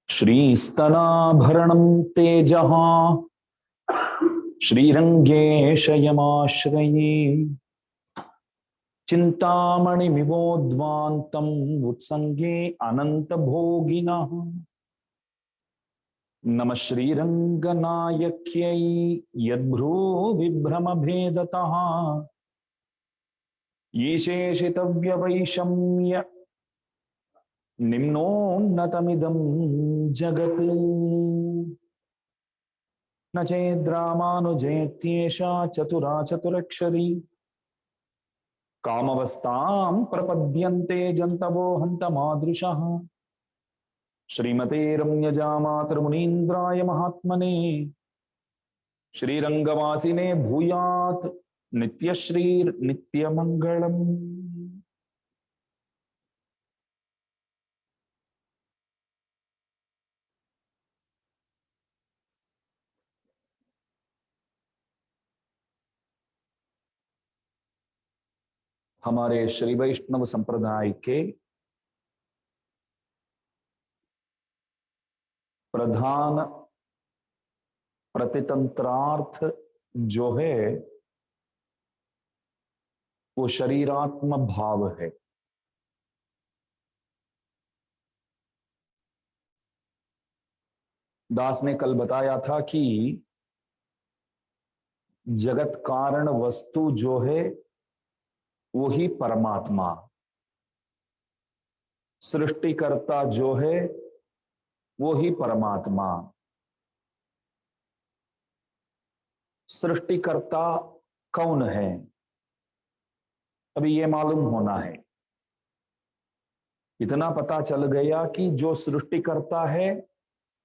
श्रीस्तनाभरणं तेजः श्रीरङ्गेशयमाश्रये चिन्तामणिमिवोद्वान्तम् उत्सङ्गे अनन्तभोगिनः नमः श्रीरङ्गनायक्यै यद्भ्रूविभ्रमभेदतः येशेषितव्यवैषम्य निम्नोन्नतमिदं जगत् न चेद्रामानुजेत्येषा चतुरा चतुरक्षरी कामवस्तां प्रपद्यन्ते जन्तवो हन्तमादृशः श्रीमते रम्यजामातृमुनीन्द्राय महात्मने श्रीरंगवासिने भूयात् नित्यश्रीर्नित्यमङ्गलम्। हमारे श्री वैष्णव संप्रदाय के प्रधान प्रतितंत्रार्थ जो है वो शरीरात्म भाव है। दास ने कल बताया था कि जगत कारण वस्तु जो है वो ही परमात्मा, सृष्टिकर्ता जो है वो ही परमात्मा। सृष्टिकर्ता कौन है, अभी ये मालूम होना है। इतना पता चल गया कि जो सृष्टिकर्ता है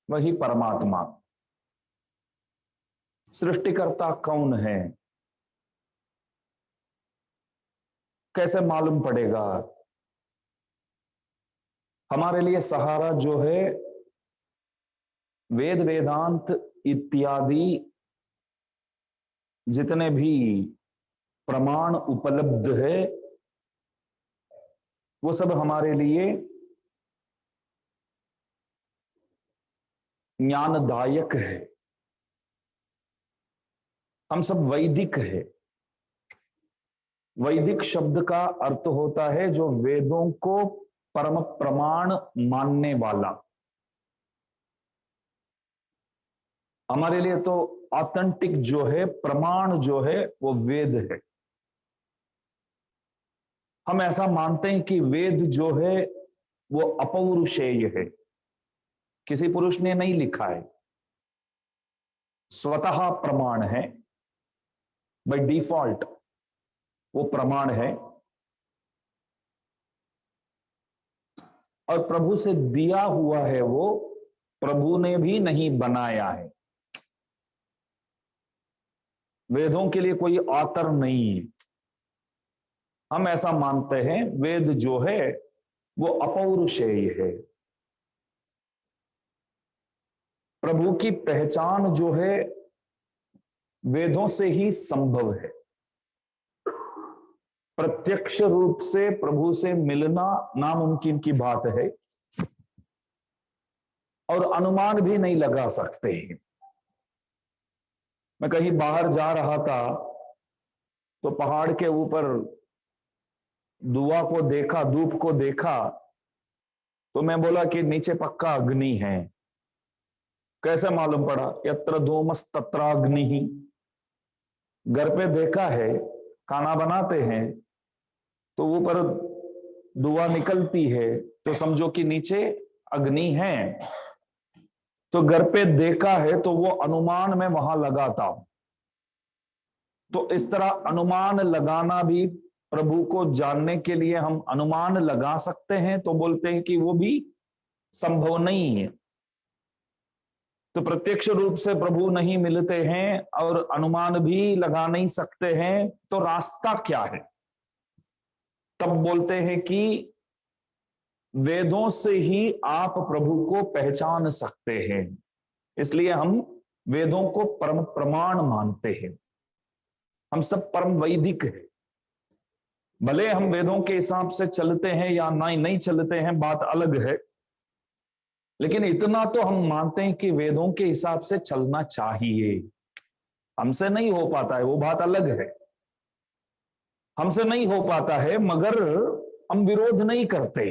वही परमात्मा। सृष्टिकर्ता कौन है, कैसे मालूम पड़ेगा? हमारे लिए सहारा जो है वेद वेदांत इत्यादि जितने भी प्रमाण उपलब्ध है वो सब हमारे लिए ज्ञानदायक है। हम सब वैदिक है। वैदिक शब्द का अर्थ होता है जो वेदों को परम प्रमाण मानने वाला। हमारे लिए तो ऑथेंटिक जो है, प्रमाण जो है वो वेद है। हम ऐसा मानते हैं कि वेद जो है वो अपौरुषेय है, किसी पुरुष ने नहीं लिखा है, स्वतः प्रमाण है, बाय डिफॉल्ट वो प्रमाण है और प्रभु से दिया हुआ है, वो प्रभु ने भी नहीं बनाया है। वेदों के लिए कोई ऑथर नहीं है। हम ऐसा मानते हैं वेद जो है वो अपौरुषेय है। प्रभु की पहचान जो है वेदों से ही संभव है। प्रत्यक्ष रूप से प्रभु से मिलना नामुमकिन की बात है और अनुमान भी नहीं लगा सकते हैं। मैं कहीं बाहर जा रहा था तो पहाड़ के ऊपर धुआं को देखा, धूप को देखा, तो मैं बोला कि नीचे पक्का अग्नि है। कैसे मालूम पड़ा? यत्र धूमस तत्राग्नि ही। घर पे देखा है, खाना बनाते हैं तो ऊपर धुआं निकलती है तो समझो कि नीचे अग्नि है। तो घर पे देखा है तो वो अनुमान में वहां लगाता हूं। तो इस तरह अनुमान लगाना भी, प्रभु को जानने के लिए हम अनुमान लगा सकते हैं, तो बोलते हैं कि वो भी संभव नहीं है। तो प्रत्यक्ष रूप से प्रभु नहीं मिलते हैं और अनुमान भी लगा नहीं सकते हैं, तो रास्ता क्या है? तब बोलते हैं कि वेदों से ही आप प्रभु को पहचान सकते हैं। इसलिए हम वेदों को परम प्रमाण मानते हैं। हम सब परम वैदिक हैं। भले हम वेदों के हिसाब से चलते हैं या नहीं चलते हैं, बात अलग है, लेकिन इतना तो हम मानते हैं कि वेदों के हिसाब से चलना चाहिए। हमसे नहीं हो पाता है, वो बात अलग है। हमसे नहीं हो पाता है मगर हम विरोध नहीं करते।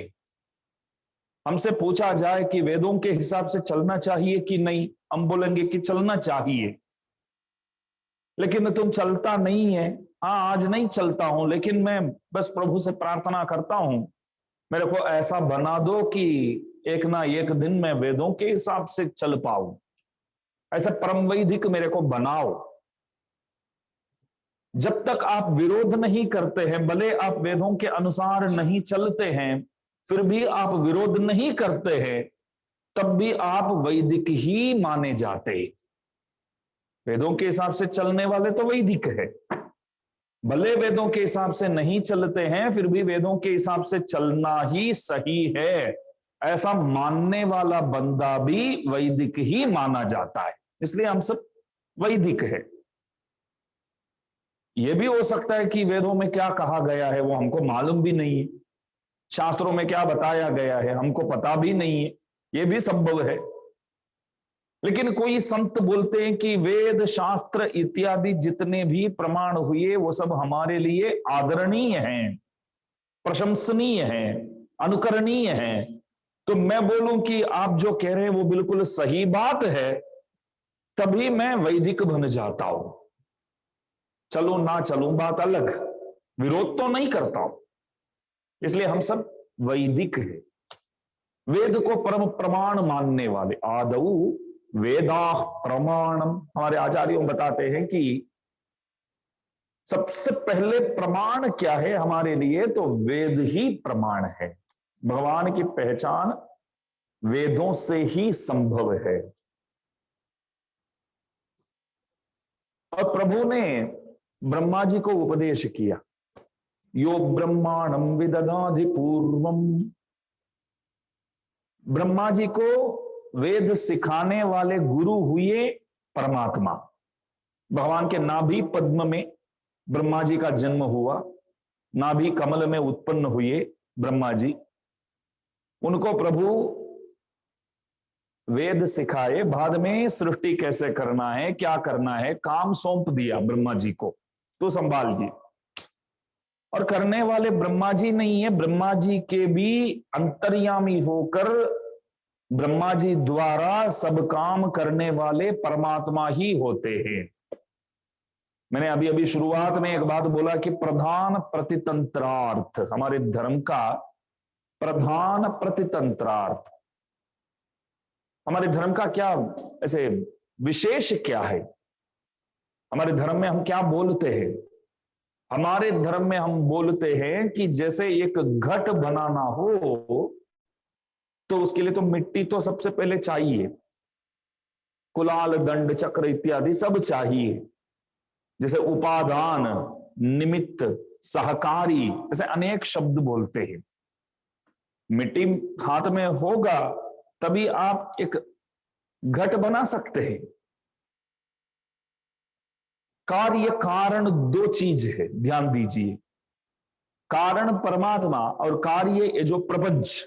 हमसे पूछा जाए कि वेदों के हिसाब से चलना चाहिए कि नहीं, हम बोलेंगे कि चलना चाहिए। लेकिन तुम चलता नहीं है। हाँ, आज नहीं चलता हूं, लेकिन मैं बस प्रभु से प्रार्थना करता हूं, मेरे को ऐसा बना दो कि एक ना एक दिन मैं वेदों के हिसाब से चल पाऊं। ऐसा परम वैदिक मेरे को बनाओ। जब तक आप विरोध नहीं करते हैं, भले आप वेदों के अनुसार नहीं चलते हैं, फिर भी आप विरोध नहीं करते हैं, तब भी आप वैदिक ही माने जाते। वेदों के हिसाब से चलने वाले तो वैदिक है। भले वेदों के हिसाब से नहीं चलते हैं, फिर भी वेदों के हिसाब से चलना ही सही है, ऐसा मानने वाला बंदा भी वैदिक ही माना जाता है। इसलिए हम सब वैदिक है। यह भी हो सकता है कि वेदों में क्या कहा गया है वो हमको मालूम भी नहीं है, शास्त्रों में क्या बताया गया है हमको पता भी नहीं है, यह भी संभव है। लेकिन कोई संत बोलते हैं कि वेद शास्त्र इत्यादि जितने भी प्रमाण हुए वो सब हमारे लिए आदरणीय हैं, प्रशंसनीय हैं, अनुकरणीय हैं। तो मैं बोलूं कि आप जो कह रहे हैं वो बिल्कुल सही बात है, तभी मैं वैदिक बन जाता हूं। चलूं ना चलूं बात अलग, विरोध तो नहीं करता हूं। इसलिए हम सब वैदिक है, वेद को परम प्रमाण मानने वाले। आदौ वेदा प्रमाणम, हमारे आचार्यों बताते हैं कि सबसे पहले प्रमाण क्या है हमारे लिए, तो वेद ही प्रमाण है। भगवान की पहचान वेदों से ही संभव है। और प्रभु ने ब्रह्मा जी को उपदेश किया, यो ब्रह्मांडम विदधाधि पूर्वम। ब्रह्मा जी को वेद सिखाने वाले गुरु हुए परमात्मा। भगवान के नाभि पद्म में ब्रह्मा जी का जन्म हुआ, नाभि कमल में उत्पन्न हुए ब्रह्मा जी। उनको प्रभु वेद सिखाए, बाद में सृष्टि कैसे करना है, क्या करना है, काम सौंप दिया ब्रह्मा जी को, तो संभालिए। और करने वाले ब्रह्मा जी नहीं है, ब्रह्मा जी के भी अंतर्यामी होकर ब्रह्मा जी द्वारा सब काम करने वाले परमात्मा ही होते हैं। मैंने अभी अभी शुरुआत में एक बात बोला कि प्रधान प्रतितंत्रार्थ, हमारे धर्म का प्रधान प्रतितंत्रार्थ, हमारे धर्म का क्या ऐसे विशेष क्या है, हमारे धर्म में हम क्या बोलते हैं। हमारे धर्म में हम बोलते हैं कि जैसे एक घट बनाना हो तो उसके लिए तो मिट्टी तो सबसे पहले चाहिए, कुलाल दंड चक्र इत्यादि सब चाहिए। जैसे उपादान, निमित्त, सहकारी, ऐसे अनेक शब्द बोलते हैं। मिट्टी हाथ में होगा तभी आप एक घट बना सकते हैं। कार्य कारण दो चीज है, ध्यान दीजिए। कारण परमात्मा और कार्य ये जो प्रपंच,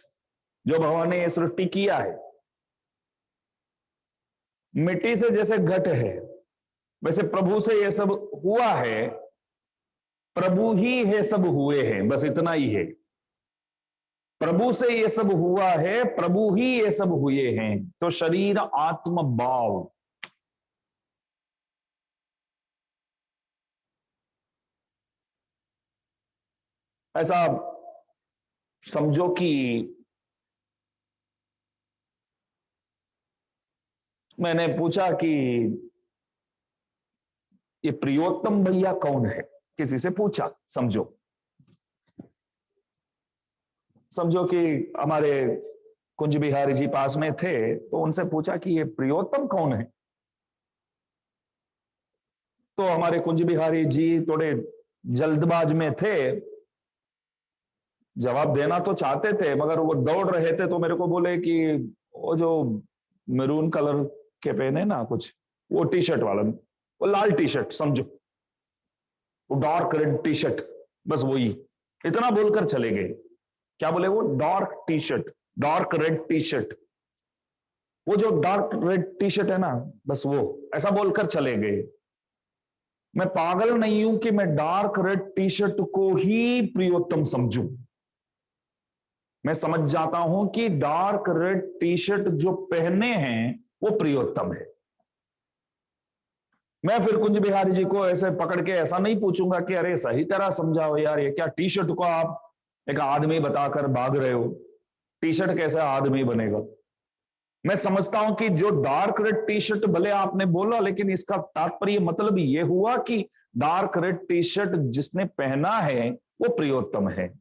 जो भगवान ने ये सृष्टि किया है। मिट्टी से जैसे घट है वैसे प्रभु से ये सब हुआ है, प्रभु ही है सब हुए हैं, बस इतना ही है। प्रभु से ये सब हुआ है, प्रभु ही ये सब हुए हैं। तो शरीर आत्म भाव, ऐसा समझो कि मैंने पूछा कि ये प्रियोत्तम भैया कौन है, किसी से पूछा, समझो कि हमारे कुंज बिहारी जी पास में थे, तो उनसे पूछा कि ये प्रियोत्तम कौन है। तो हमारे कुंज बिहारी जी थोड़े जल्दबाज में थे, जवाब देना तो चाहते थे मगर वो दौड़ रहे थे, तो मेरे को बोले कि वो जो मैरून कलर के पहने ना कुछ, वो टी शर्ट वाला, वो लाल टी शर्ट समझो, वो डार्क रेड टी शर्ट, बस वही, इतना बोलकर चले गए। क्या बोले वो? Dark T shirt, dark red T shirt, वो जो डार्क रेड टी शर्ट है ना, बस वो, ऐसा बोलकर चले गए। मैं पागल नहीं हूं कि मैं डार्क रेड टी शर्ट को ही प्रियोत्तम समझूं। मैं समझ जाता हूं कि डार्क रेड टी शर्ट जो पहने हैं वो प्रियोत्तम है। मैं फिर कुंज बिहारी जी को ऐसे पकड़ के ऐसा नहीं पूछूंगा कि अरे सही तरह समझाओ यार, ये क्या टी शर्ट को आप एक आदमी बताकर भाग रहे हो, टी शर्ट कैसे आदमी बनेगा। मैं समझता हूं कि जो डार्क रेड टी शर्ट भले आपने बोला, लेकिन इसका तात्पर्य मतलब ये हुआ कि डार्क रेड टी शर्ट जिसने पहना है वो प्रियोत्तम है।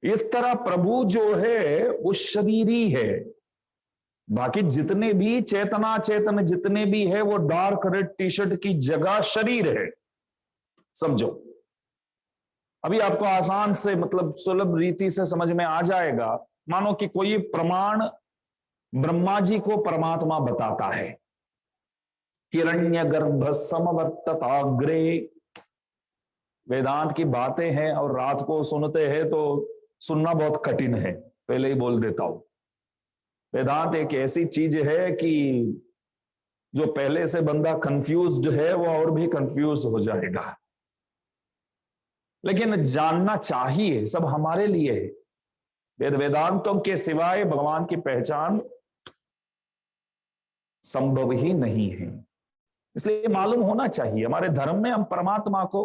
इस तरह प्रभु जो है वो शरीरी है, बाकी जितने भी चेतना चेतन जितने भी है वो डार्क रेड टी शर्ट की जगह शरीर है, समझो। अभी आपको आसान से मतलब सुलभ रीति से समझ में आ जाएगा। मानो कि कोई प्रमाण ब्रह्मा जी को परमात्मा बताता है, हिरण्य गर्भ समवर्तताग्रे, वेदांत की बातें हैं और रात को सुनते हैं तो सुनना बहुत कठिन है, पहले ही बोल देता हूं। वेदांत एक ऐसी चीज है कि जो पहले से बंदा कंफ्यूज्ड है वो और भी कंफ्यूज हो जाएगा, लेकिन जानना चाहिए, सब हमारे लिए है। वेद वेदांतों के सिवाय भगवान की पहचान संभव ही नहीं है, इसलिए मालूम होना चाहिए हमारे धर्म में हम परमात्मा को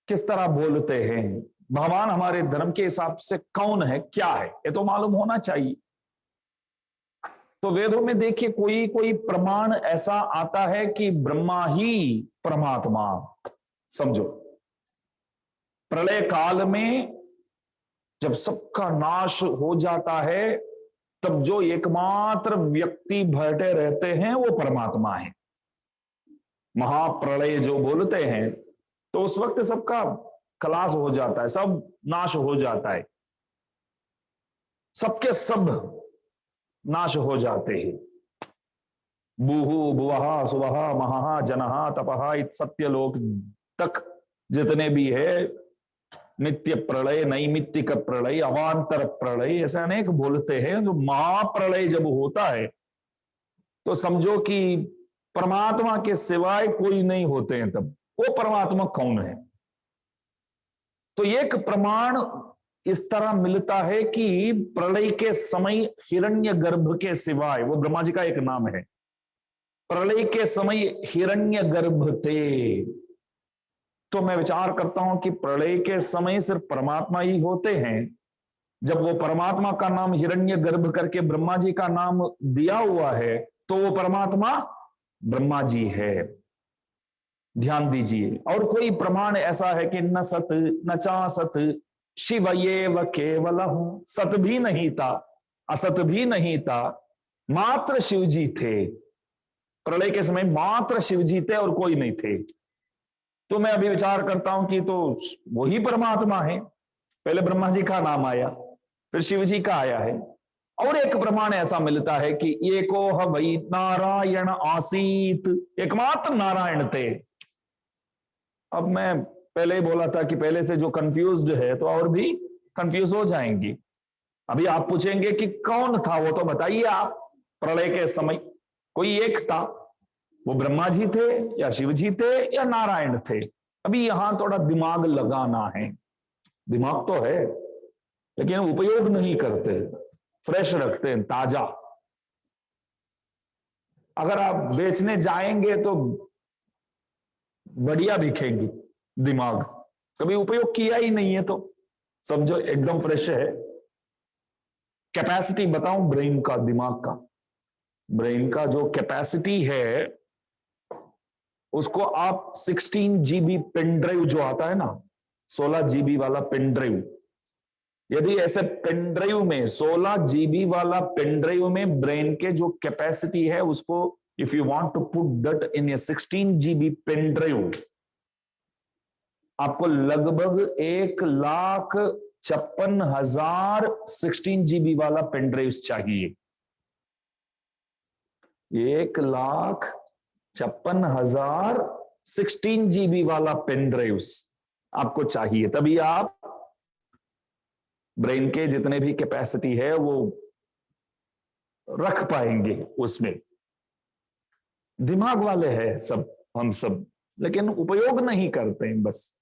किस तरह बोलते हैं, भगवान हमारे धर्म के हिसाब से कौन है, क्या है, ये तो मालूम होना चाहिए। तो वेदों में देखिए कोई कोई प्रमाण ऐसा आता है कि ब्रह्मा ही परमात्मा, समझो। प्रलय काल में जब सबका नाश हो जाता है तब जो एकमात्र व्यक्ति बैठे रहते हैं वो परमात्मा है। महाप्रलय जो बोलते हैं तो उस वक्त सबका खलास हो जाता है, सब नाश हो जाता है, सबके सब नाश हो जाते हैं। बुहु बुवहा सुवहा महहा जनहा तपहा इत सत्यलोक तक जितने भी है, नित्य प्रलय, नैमित्तिक प्रलय, अवांतर प्रलय, ऐसे अनेक बोलते हैं। जो महाप्रलय जब होता है तो समझो कि परमात्मा के सिवाय कोई नहीं होते हैं, तब वो परमात्मा कौन है। तो एक प्रमाण इस तरह मिलता है कि प्रलय के समय हिरण्य गर्भ के सिवाय, वो ब्रह्मा जी का एक नाम है, प्रलय के समय हिरण्यगर्भ थे। तो मैं विचार करता हूं कि प्रलय के समय सिर्फ परमात्मा ही होते हैं। जब वो परमात्मा का नाम हिरण्यगर्भ करके ब्रह्मा जी का नाम दिया हुआ है तो वो परमात्मा ब्रह्मा जी है। ध्यान दीजिए। और कोई प्रमाण ऐसा है कि न सत न चा सत शिव ये व केवल हूं, सत भी नहीं था असत भी नहीं था, मात्र शिव जी थे। प्रलय के समय मात्र शिव जी थे और कोई नहीं थे। तो मैं अभी विचार करता हूं कि तो वही परमात्मा है। पहले ब्रह्मा जी का नाम आया, फिर शिव जी का आया है। और एक प्रमाण ऐसा मिलता है कि एको वही नारायण आसीत, एकमात्र नारायण थे। अब मैं पहले ही बोला था कि पहले से जो कंफ्यूज्ड है तो और भी कंफ्यूज हो जाएंगी। अभी आप पूछेंगे कि कौन था, वो तो बताइए आप। प्रलय के समय कोई एक था, वो ब्रह्मा जी थे या शिव जी थे या नारायण थे। अभी यहां थोड़ा दिमाग लगाना है। दिमाग तो है लेकिन उपयोग नहीं करते, फ्रेश रखते हैं, ताजा। अगर आप बेचने जाएंगे तो बढ़िया दिखेंगी, दिमाग कभी उपयोग किया ही नहीं है तो समझो एकदम फ्रेश है। कैपेसिटी बताऊं ब्रेन का, दिमाग का, ब्रेन का जो कैपेसिटी है उसको आप 16 GB पेन ड्राइव जो आता है ना, 16 GB वाला पेन ड्राइव, यदि ऐसे पेन ड्राइव में 16 GB वाला पेन ड्राइव में ब्रेन के जो कैपेसिटी है उसको if you want to put that in a 16 GB pen drive, आपको लगभग 1,56,000 16 GB वाला पेन ड्राइव चाहिए। 1,56,000 16 GB वाला पेन ड्राइव आपको चाहिए, तभी आप ब्रेन के जितने भी कैपेसिटी है वो रख पाएंगे उसमें। दिमाग वाले हैं सब हम सब, लेकिन उपयोग नहीं करते हैं बस।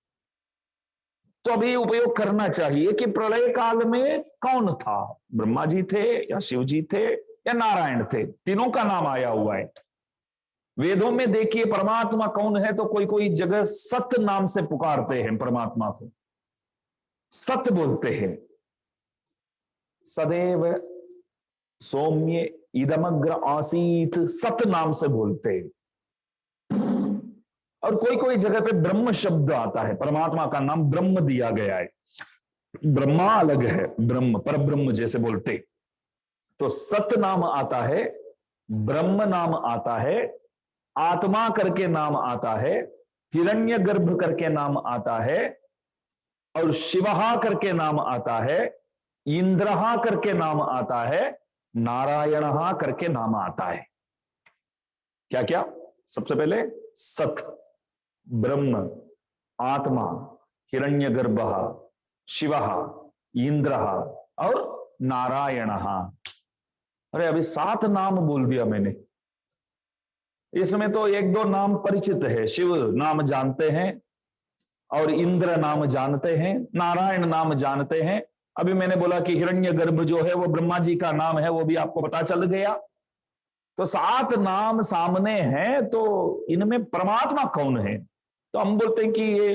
तो अभी उपयोग करना चाहिए कि प्रलय काल में कौन था, ब्रह्मा जी थे या शिव जी थे या नारायण थे। तीनों का नाम आया हुआ है वेदों में। देखिए परमात्मा कौन है तो कोई कोई जगह सत नाम से पुकारते हैं परमात्मा को, सत बोलते हैं। सदैव सौम्य इदमग्र आसीत, सत नाम से बोलते हैं। और कोई कोई जगह पे ब्रह्म शब्द आता है, परमात्मा का नाम ब्रह्म दिया गया है। ब्रह्मा अलग है, ब्रह्म पर ब्रह्म जैसे बोलते। तो सत नाम आता है, ब्रह्म नाम आता है, आत्मा करके नाम आता है, हिरण्यगर्भ करके नाम आता है, और शिवहा करके नाम आता है, इंद्रहा करके नाम आता है, नारायणहा करके नाम आता है। क्या क्या? सबसे पहले सत, ब्रह्म, आत्मा, हिरण्यगर्भ, शिवहा, इंद्रहा और नारायणहा। अरे अभी 7 नाम बोल दिया मैंने। इसमें तो 1-2 नाम परिचित है, शिव नाम जानते हैं और इंद्र नाम जानते हैं, नारायण नाम जानते हैं। अभी मैंने बोला कि हिरण्यगर्भ जो है वो ब्रह्मा जी का नाम है, वो भी आपको पता चल गया। तो 7 नाम सामने हैं, तो इनमें परमात्मा कौन है? तो हम बोलते हैं कि ये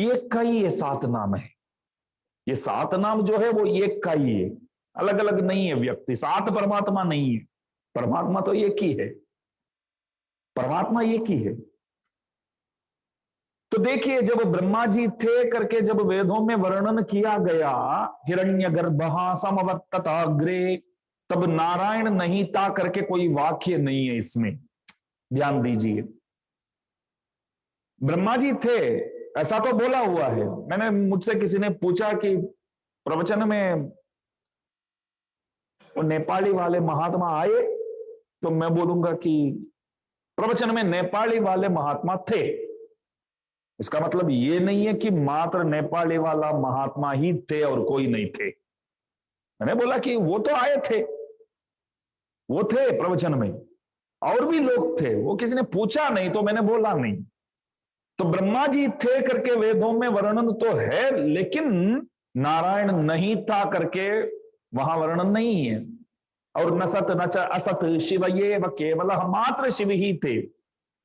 एक का ही ये 7 नाम है। ये 7 नाम जो है वो एक का ही है, अलग अलग नहीं है व्यक्ति। 7 परमात्मा नहीं है, परमात्मा तो एक ही है, परमात्मा एक ही है। तो देखिए जब ब्रह्मा जी थे करके जब वेदों में वर्णन किया गया, हिरण्यगर्भः समवर्तताग्रे, तब नारायण नहीं था करके कोई वाक्य नहीं है इसमें। ध्यान दीजिए, ब्रह्मा जी थे ऐसा तो बोला हुआ है। मैंने, मुझसे किसी ने पूछा कि प्रवचन में वो नेपाली वाले महात्मा आए, तो मैं बोलूंगा कि प्रवचन में नेपाली वाले महात्मा थे। इसका मतलब ये नहीं है कि मात्र नेपाली वाला महात्मा ही थे और कोई नहीं थे। मैंने बोला कि वो तो आए थे, वो थे प्रवचन में, और भी लोग थे, वो किसी ने पूछा नहीं तो मैंने बोला नहीं। तो ब्रह्मा जी थे करके वेदों में वर्णन तो है, लेकिन नारायण नहीं था करके वहां वर्णन नहीं है। और न सत न च असत शिव ये व केवल, मात्र शिव ही थे।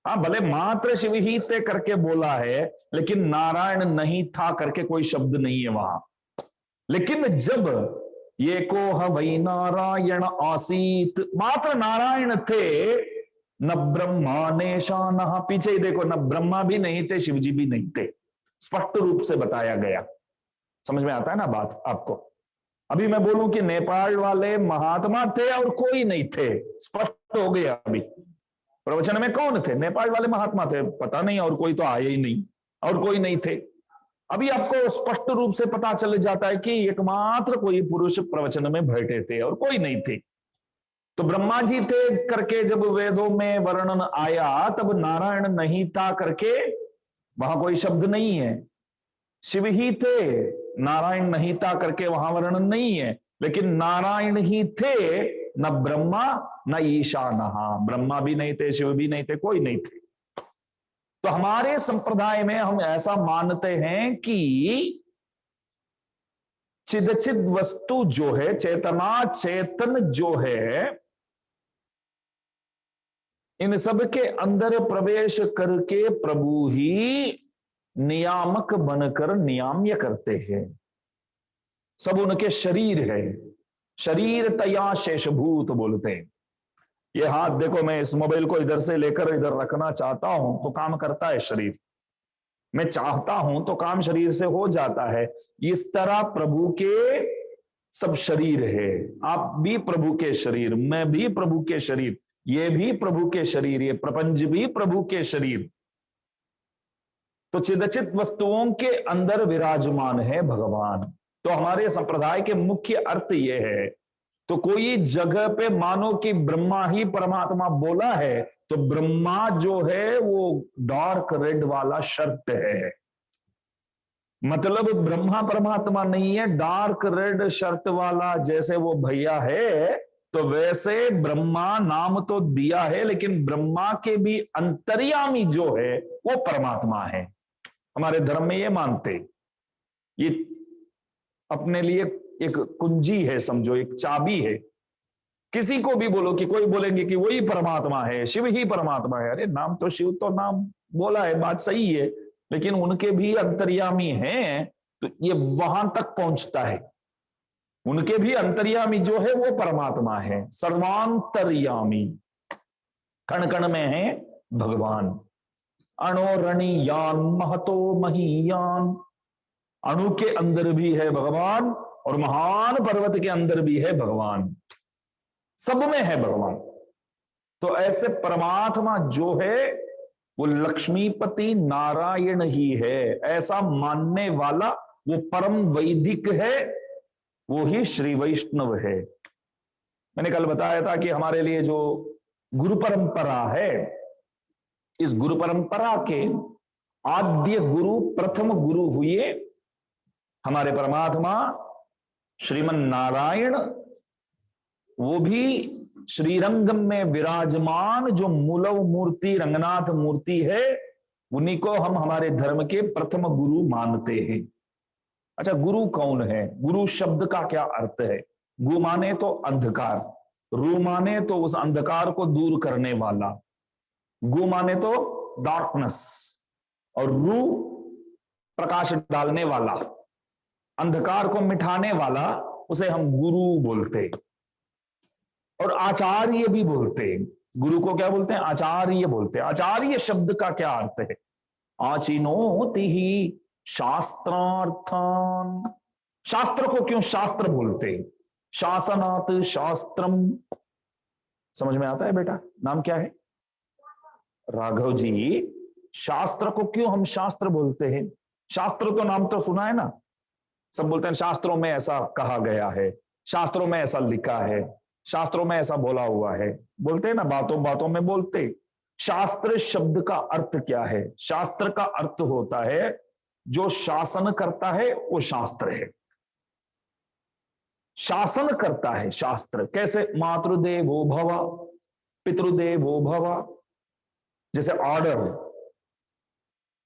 हाँ, भले मात्र शिव ही ते करके बोला है, लेकिन नारायण नहीं था करके कोई शब्द नहीं है वहां। लेकिन जब ये को वही नारायण आसीत, मात्र नारायण थे, न ब्रह्मा ने शान, पीछे ही देखो, न ब्रह्मा भी नहीं थे, शिव जी भी नहीं थे, स्पष्ट रूप से बताया गया। समझ में आता है ना बात आपको? अभी मैं बोलूं कि नेपाल वाले महात्मा थे और कोई नहीं थे, स्पष्ट हो गया। अभी प्रवचन में कौन थे? नेपाल वाले महात्मा थे, पता नहीं, और कोई तो आया ही नहीं, और कोई नहीं थे। अभी आपको स्पष्ट रूप से पता चल जाता है कि एकमात्र कोई पुरुष प्रवचन में बैठे थे और कोई नहीं थे। तो ब्रह्मा जी थे करके जब वेदों में वर्णन आया, तब नारायण नहीं था करके वहां कोई शब्द नहीं है। शिव ही थे, नारायण नहीं था करके वहां वर्णन नहीं है। लेकिन नारायण ही थे, न ब्रह्मा न ईशान, ब्रह्मा भी नहीं थे, शिव भी नहीं थे, कोई नहीं थे। तो हमारे संप्रदाय में हम ऐसा मानते हैं कि चिदचिद वस्तु जो है, चेतना चेतन जो है, इन सब के अंदर प्रवेश करके प्रभु ही नियामक बनकर नियाम्य करते हैं। सब उनके शरीर है, शरीर तया शेषभूत बोलते हैं। ये हाथ देखो, मैं इस मोबाइल को इधर से लेकर इधर रखना चाहता हूं तो काम करता है शरीर, मैं चाहता हूं तो काम शरीर से हो जाता है। इस तरह प्रभु के सब शरीर है। आप भी प्रभु के शरीर, मैं भी प्रभु के शरीर, ये भी प्रभु के शरीर, ये प्रपंच भी प्रभु के शरीर। तो चिदचित वस्तुओं के अंदर विराजमान है भगवान। तो हमारे संप्रदाय के मुख्य अर्थ यह है। तो कोई जगह पे मानो कि ब्रह्मा ही परमात्मा बोला है, तो ब्रह्मा जो है वो डार्क रेड वाला शर्ट है, मतलब ब्रह्मा परमात्मा नहीं है, डार्क रेड शर्ट वाला जैसे वो भैया है। तो वैसे ब्रह्मा नाम तो दिया है, लेकिन ब्रह्मा के भी अंतर्यामी जो है वो परमात्मा है। हमारे धर्म में ये मानते, ये अपने लिए एक कुंजी है, समझो एक चाबी है। किसी को भी बोलो कि कोई बोलेंगे कि वही परमात्मा है, शिव ही परमात्मा है। अरे नाम तो शिव तो नाम बोला है, बात सही है, लेकिन उनके भी अंतर्यामी हैं, तो ये वहां तक पहुंचता है। उनके भी अंतर्यामी जो है वो परमात्मा है, सर्वांतर्यामी, कण कण में है भगवान। अणोरणीयान महतो महीयान, अणु के अंदर भी है भगवान और महान पर्वत के अंदर भी है भगवान, सब में है भगवान। तो ऐसे परमात्मा जो है वो लक्ष्मीपति नारायण ही है, ऐसा मानने वाला वो परम वैदिक है, वो ही श्री वैष्णव है। मैंने कल बताया था कि हमारे लिए जो गुरु परंपरा है, इस गुरु परंपरा के आद्य गुरु, प्रथम गुरु हुए हमारे परमात्मा श्रीमन नारायण। वो भी श्रीरंगम में विराजमान जो मूलव मूर्ति रंगनाथ मूर्ति है, उन्हीं को हम हमारे धर्म के प्रथम गुरु मानते हैं। अच्छा, गुरु कौन है? गुरु शब्द का क्या अर्थ है? गु माने तो अंधकार, रु माने तो उस अंधकार को दूर करने वाला, गु माने तो डार्कनेस, और रु प्रकाश डालने वाला, अंधकार को मिटाने वाला, उसे हम गुरु बोलते। और आचार्य भी बोलते हैं। गुरु को क्या बोलते हैं? आचार्य बोलते हैं। आचार्य शब्द का क्या अर्थ है? आचिनोति ही शास्त्रार्थान। शास्त्र को क्यों शास्त्र बोलते हैं? शासनात् शास्त्रम। समझ में आता है बेटा? नाम क्या है? राघव जी। शास्त्र को क्यों हम शास्त्र बोलते हैं? शास्त्र तो नाम तो सुना है ना, सब बोलते हैं शास्त्रों में ऐसा कहा गया है, शास्त्रों में ऐसा लिखा है, शास्त्रों में ऐसा बोला हुआ है, बोलते हैं ना, बातों बातों में बोलते। शास्त्र शब्द का अर्थ क्या है? शास्त्र का अर्थ होता है जो शासन करता है वो शास्त्र है। शासन करता है शास्त्र। कैसे? मातृदेवो भव, पितृदेवो भव, जैसे ऑर्डर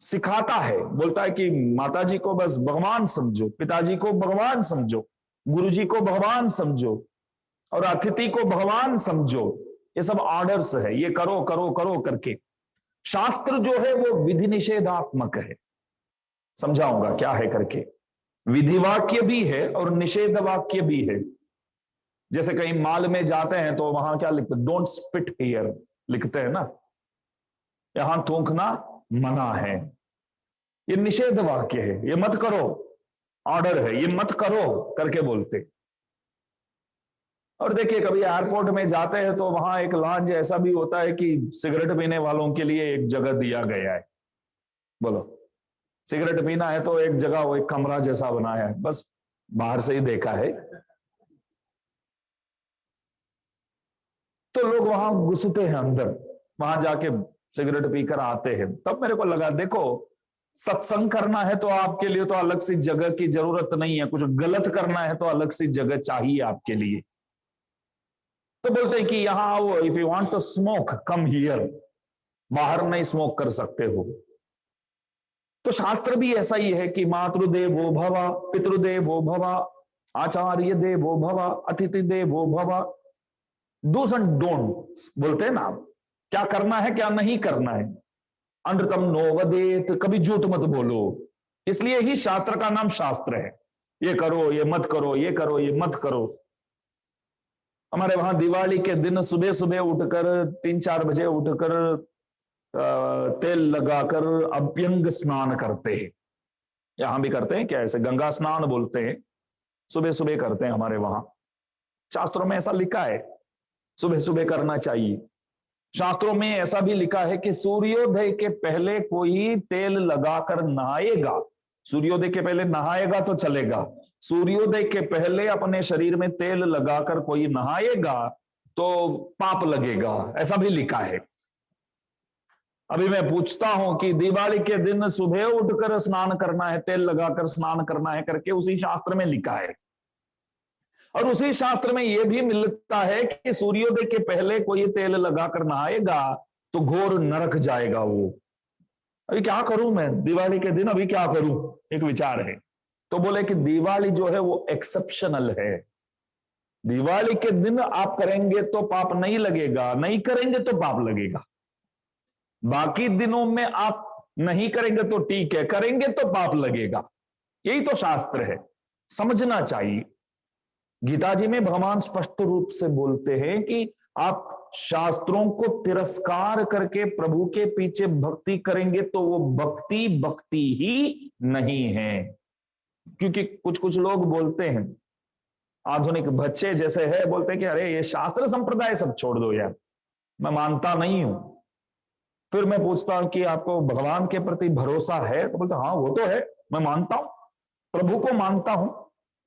सिखाता है, बोलता है कि माताजी को बस भगवान समझो, पिताजी को भगवान समझो, गुरुजी को भगवान समझो, और अतिथि को भगवान समझो। ये सब ऑर्डर्स है, ये करो करो करो करके। शास्त्र जो है वो विधि निषेधात्मक है। समझाऊंगा क्या है करके। विधि वाक्य भी है और निषेध वाक्य भी है। जैसे कहीं मॉल में जाते हैं तो वहां क्या लिखते, डोंट स्पिट हियर लिखते हैं ना, यहां थूकना मना है। ये निषेध वाक्य है, ये मत करो, ऑर्डर है, ये मत करो करके बोलते। और देखिए कभी एयरपोर्ट में जाते हैं तो वहां एक लॉन्ज ऐसा भी होता है कि सिगरेट पीने वालों के लिए एक जगह दिया गया है। बोलो, सिगरेट पीना है तो एक जगह, वो एक कमरा जैसा बनाया है, बस बाहर से ही देखा है। तो लोग वहां घुसते हैं अंदर, वहां जाके सिगरेट पीकर आते हैं। तब मेरे को लगा, देखो सत्संग करना है तो आपके लिए तो अलग सी जगह की जरूरत नहीं है, कुछ गलत करना है तो अलग सी जगह चाहिए आपके लिए। तो बोलते हैं कि यहां आओ, if you want to smoke come here, बाहर नहीं स्मोक कर सकते हो। तो शास्त्र भी ऐसा ही है कि मातृदेवो भव, पितृदेवो भव, आचार्य देवो भव, अतिथि देवो भव। डूज एंड डोंट बोलते हैं ना, क्या करना है क्या नहीं करना है। अनृतम नो वदेत, कभी झूठ मत बोलो। इसलिए ही शास्त्र का नाम शास्त्र है। ये करो, ये मत करो, ये करो, ये मत करो। हमारे वहां दिवाली के दिन सुबह सुबह उठकर 3-4 बजे उठकर तेल लगाकर अभ्यंग स्नान करते हैं। यहां भी करते हैं क्या, ऐसे गंगा स्नान बोलते हैं, सुबह सुबह करते हैं हमारे वहां। शास्त्रों में ऐसा लिखा है सुबह सुबह करना चाहिए। शास्त्रों में ऐसा भी लिखा है कि सूर्योदय के पहले कोई तेल लगाकर नहाएगा, सूर्योदय के पहले नहाएगा तो चलेगा, सूर्योदय के पहले अपने शरीर में तेल लगाकर कोई नहाएगा तो पाप लगेगा, ऐसा भी लिखा है। अभी मैं पूछता हूं कि दिवाली के दिन सुबह उठकर स्नान करना है, तेल लगाकर स्नान करना है करके उसी शास्त्र में लिखा है। और उसी शास्त्र में यह भी मिलता है कि सूर्योदय के पहले कोई तेल लगाकर नहाएगा तो घोर नरक जाएगा वो। अभी क्या करूं मैं दिवाली के दिन, अभी क्या करूं, एक विचार है। तो बोले कि दिवाली जो है वो एक्सेप्शनल है। दिवाली के दिन आप करेंगे तो पाप नहीं लगेगा, नहीं करेंगे तो पाप लगेगा। बाकी दिनों में आप नहीं करेंगे तो ठीक है, करेंगे तो पाप लगेगा। यही तो शास्त्र है, समझना चाहिए। गीता जी में भगवान स्पष्ट रूप से बोलते हैं कि आप शास्त्रों को तिरस्कार करके प्रभु के पीछे भक्ति करेंगे तो वो भक्ति भक्ति ही नहीं है। क्योंकि कुछ कुछ लोग बोलते हैं, आधुनिक बच्चे जैसे है, बोलते हैं कि अरे ये शास्त्र संप्रदाय सब छोड़ दो यार, मैं मानता नहीं हूं। फिर मैं पूछता हूं कि आपको भगवान के प्रति भरोसा है, तो बोलते हाँ वो तो है, मैं मानता हूं, प्रभु को मानता हूं,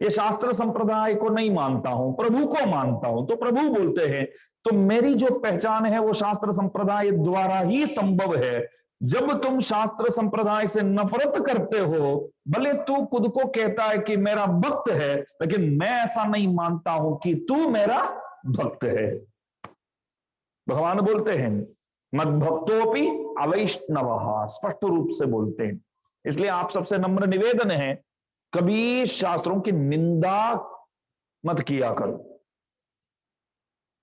ये शास्त्र संप्रदाय को नहीं मानता हूं, प्रभु को मानता हूं। तो प्रभु बोलते हैं तो मेरी जो पहचान है वो शास्त्र संप्रदाय द्वारा ही संभव है। जब तुम शास्त्र संप्रदाय से नफरत करते हो, भले तू खुद को कहता है कि मेरा भक्त है, लेकिन मैं ऐसा नहीं मानता हूं कि तू मेरा भक्त है। भगवान बोलते हैं मद भक्तोपि अवैष्णव, स्पष्ट रूप से बोलते हैं। इसलिए आप सबसे नम्र निवेदन है, कभी शास्त्रों की निंदा मत किया करो।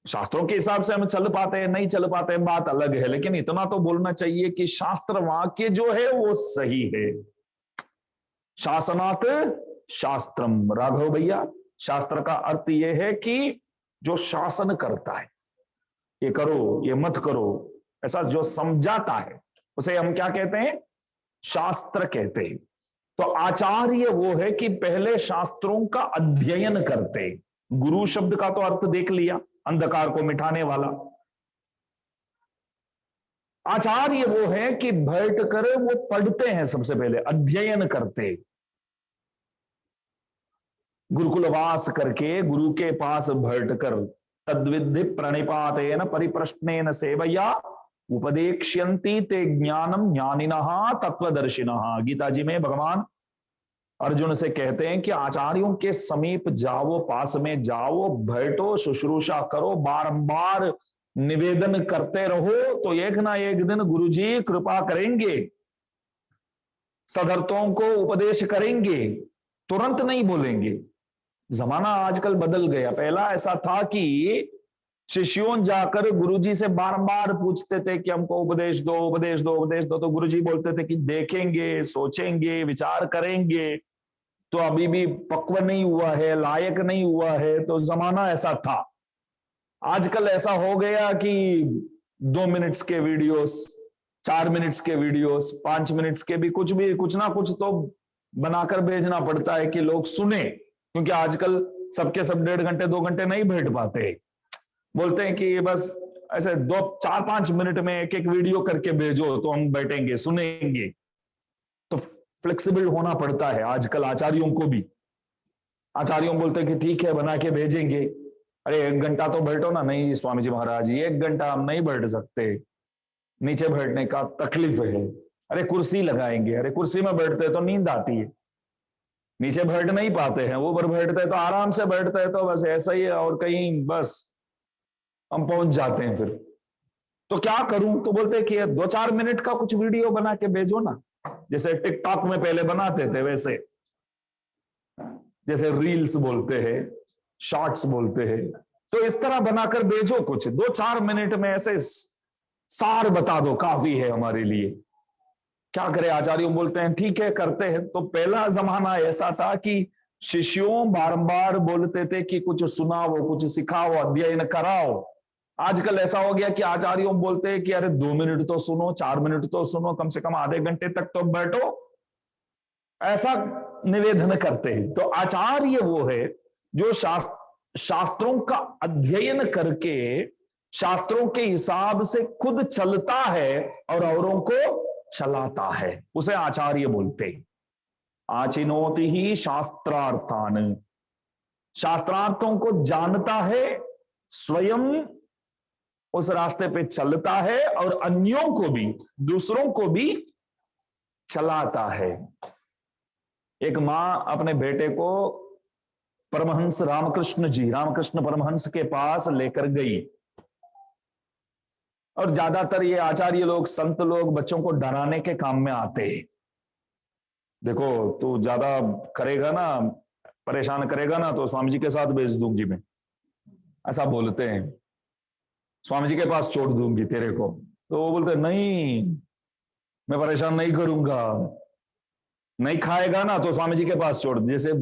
शास्त्रों के हिसाब से हम चल पाते हैं नहीं चल पाते हैं बात अलग है, लेकिन इतना तो बोलना चाहिए कि शास्त्र वाक्य जो है वो सही है। शासनात् शास्त्रम, राघव भैया, शास्त्र का अर्थ यह है कि जो शासन करता है, ये करो ये मत करो, ऐसा जो समझाता है उसे हम क्या कहते हैं, शास्त्र कहते हैं। तो आचार्य वो है कि पहले शास्त्रों का अध्ययन करते। गुरु शब्द का तो अर्थ देख लिया, अंधकार को मिटाने वाला। आचार्य वो है कि बैठकर वो पढ़ते हैं, सबसे पहले अध्ययन करते, गुरुकुलवास करके गुरु के पास बैठकर तद्विद्धि प्रणिपातेन परिप्रश्नेन सेवया उपदेक्ष्यन्ति ते ज्ञानम ज्ञानिनः तत्वदर्शिनः। गीता जी में भगवान अर्जुन से कहते हैं कि आचार्यों के समीप जाओ, पास में जाओ, बैठो, शुश्रूषा करो, बारंबार निवेदन करते रहो, तो एक ना एक दिन गुरुजी कृपा करेंगे, सदर्थों को उपदेश करेंगे, तुरंत नहीं बोलेंगे। जमाना आजकल बदल गया। पहला ऐसा था कि शिष्यों जाकर गुरुजी से बारंबार पूछते थे कि हमको उपदेश दो, उपदेश दो, उपदेश दो। तो गुरुजी बोलते थे कि देखेंगे, सोचेंगे, विचार करेंगे। तो अभी भी पक्व नहीं हुआ है, लायक नहीं हुआ है। तो जमाना ऐसा था। आजकल ऐसा हो गया कि 2 मिनट्स के वीडियोस, 4 मिनट्स के वीडियोस, 5 मिनट्स के भी कुछ ना कुछ तो बनाकर भेजना पड़ता है कि लोग सुने। क्योंकि आजकल सबके सब 1.5 घंटे 2 घंटे नहीं बैठ पाते। बोलते हैं कि बस ऐसे 2 4 5 मिनट में एक एक वीडियो करके भेजो तो हम बैठेंगे, सुनेंगे। तो फ्लेक्सिबल होना पड़ता है आजकल आचार्यों को भी। आचार्यों बोलते हैं कि ठीक है, बना के भेजेंगे। अरे 1 घंटा तो बैठो ना। नहीं स्वामी जी महाराज, 1 घंटा हम नहीं बैठ सकते, नीचे बैठने का तकलीफ है। अरे कुर्सी लगाएंगे। अरे कुर्सी में बैठते तो नींद आती है, नीचे बैठ नहीं पाते हैं। ऊपर बैठते तो आराम से बैठते हैं। तो बस ऐसा ही है। और कहीं बस हम पहुंच जाते हैं फिर। तो क्या करूं? तो बोलते हैं कि 2 4 मिनट का कुछ वीडियो बना के भेजो ना, जैसे टिकटॉक में पहले बनाते थे वैसे, जैसे रील्स बोलते हैं, शॉर्ट्स बोलते हैं। तो इस तरह बनाकर भेजो कुछ 2 4 मिनट में, ऐसे सार बता दो, काफी है हमारे लिए। क्या करे? आचार्यों बोलते हैं ठीक है, करते हैं। तो पहला जमाना ऐसा था कि शिष्यों बारंबार बोलते थे कि कुछ सुनाओ, कुछ सिखाओ, अध्ययन कराओ। आजकल ऐसा हो गया कि आचार्यों बोलते हैं कि अरे 2 मिनट तो सुनो, 4 मिनट तो सुनो, कम से कम आधे घंटे तक तो बैठो, ऐसा निवेदन करते हैं। तो आचार्य वो है जो शास्त्रों का अध्ययन करके शास्त्रों के हिसाब से खुद चलता है और औरों को चलाता है, उसे आचार्य बोलते। आचिनोति ही शास्त्रार्थान, शास्त्रार्थों को जानता है, स्वयं उस रास्ते पे चलता है और अन्यों को भी, दूसरों को भी चलाता है। एक मां अपने बेटे को परमहंस रामकृष्ण परमहंस के पास लेकर गई। और ज्यादातर ये आचार्य लोग, संत लोग बच्चों को डराने के काम में आते हैं। देखो तू ज्यादा करेगा ना, परेशान करेगा ना, तो स्वामी जी के साथ भेज दूंगी मैं, ऐसा बोलते हैं। स्वामी जी के पास छोड़ दूंगी तेरे को। तो वो बोलते नहीं, मैं परेशान नहीं करूंगा। नहीं खाएगा ना तो स्वामी जी के पास छोड़, जैसे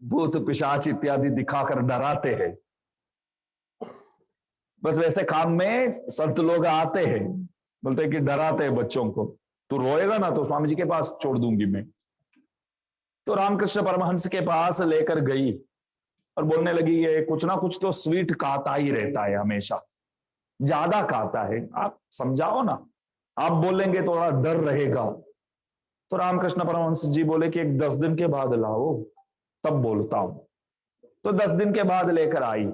भूत पिशाच इत्यादि दिखाकर डराते हैं, बस वैसे काम में संत लोग आते हैं। बोलते हैं कि डराते हैं बच्चों को। तू रोएगा ना तो स्वामी जी के पास छोड़ दूंगी मैं। तो रामकृष्ण परमहंस के पास लेकर गई और बोलने लगी, ये कुछ ना कुछ तो स्वीट खाता ही रहता है, हमेशा ज्यादा खाता है, आप समझाओ ना। आप बोलेंगे तो थोड़ा डर रहेगा। तो रामकृष्ण परमहंस जी बोले कि 10 दिन के बाद लाओ, तब बोलता हूं। तो 10 दिन के बाद लेकर आई।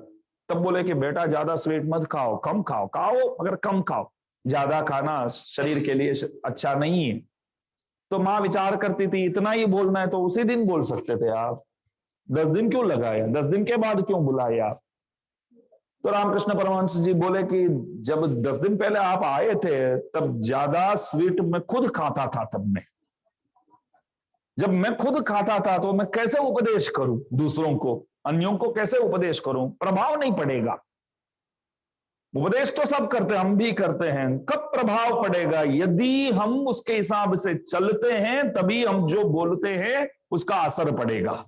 तब बोले कि बेटा ज्यादा स्वीट मत खाओ, कम खाओ, खाओ मगर कम खाओ, ज्यादा खाना शरीर के लिए अच्छा नहीं है। तो मां विचार करती थी इतना ही बोलना है तो उसी दिन बोल सकते थे आप, 10 दिन क्यों लगाया, 10 दिन के बाद क्यों बुलाया आप? तो रामकृष्ण परमहंस जी बोले कि जब 10 दिन पहले आप आए थे तब ज्यादा स्वीट मैं खुद खाता था। तब मैं, जब मैं खुद खाता था तो मैं कैसे उपदेश करूं दूसरों को, अन्यों को कैसे उपदेश करूं? प्रभाव नहीं पड़ेगा। उपदेश तो सब करते हैं, हम भी करते हैं। कब प्रभाव पड़ेगा? यदि हम उसके हिसाब से चलते हैं तभी हम जो बोलते हैं उसका असर पड़ेगा।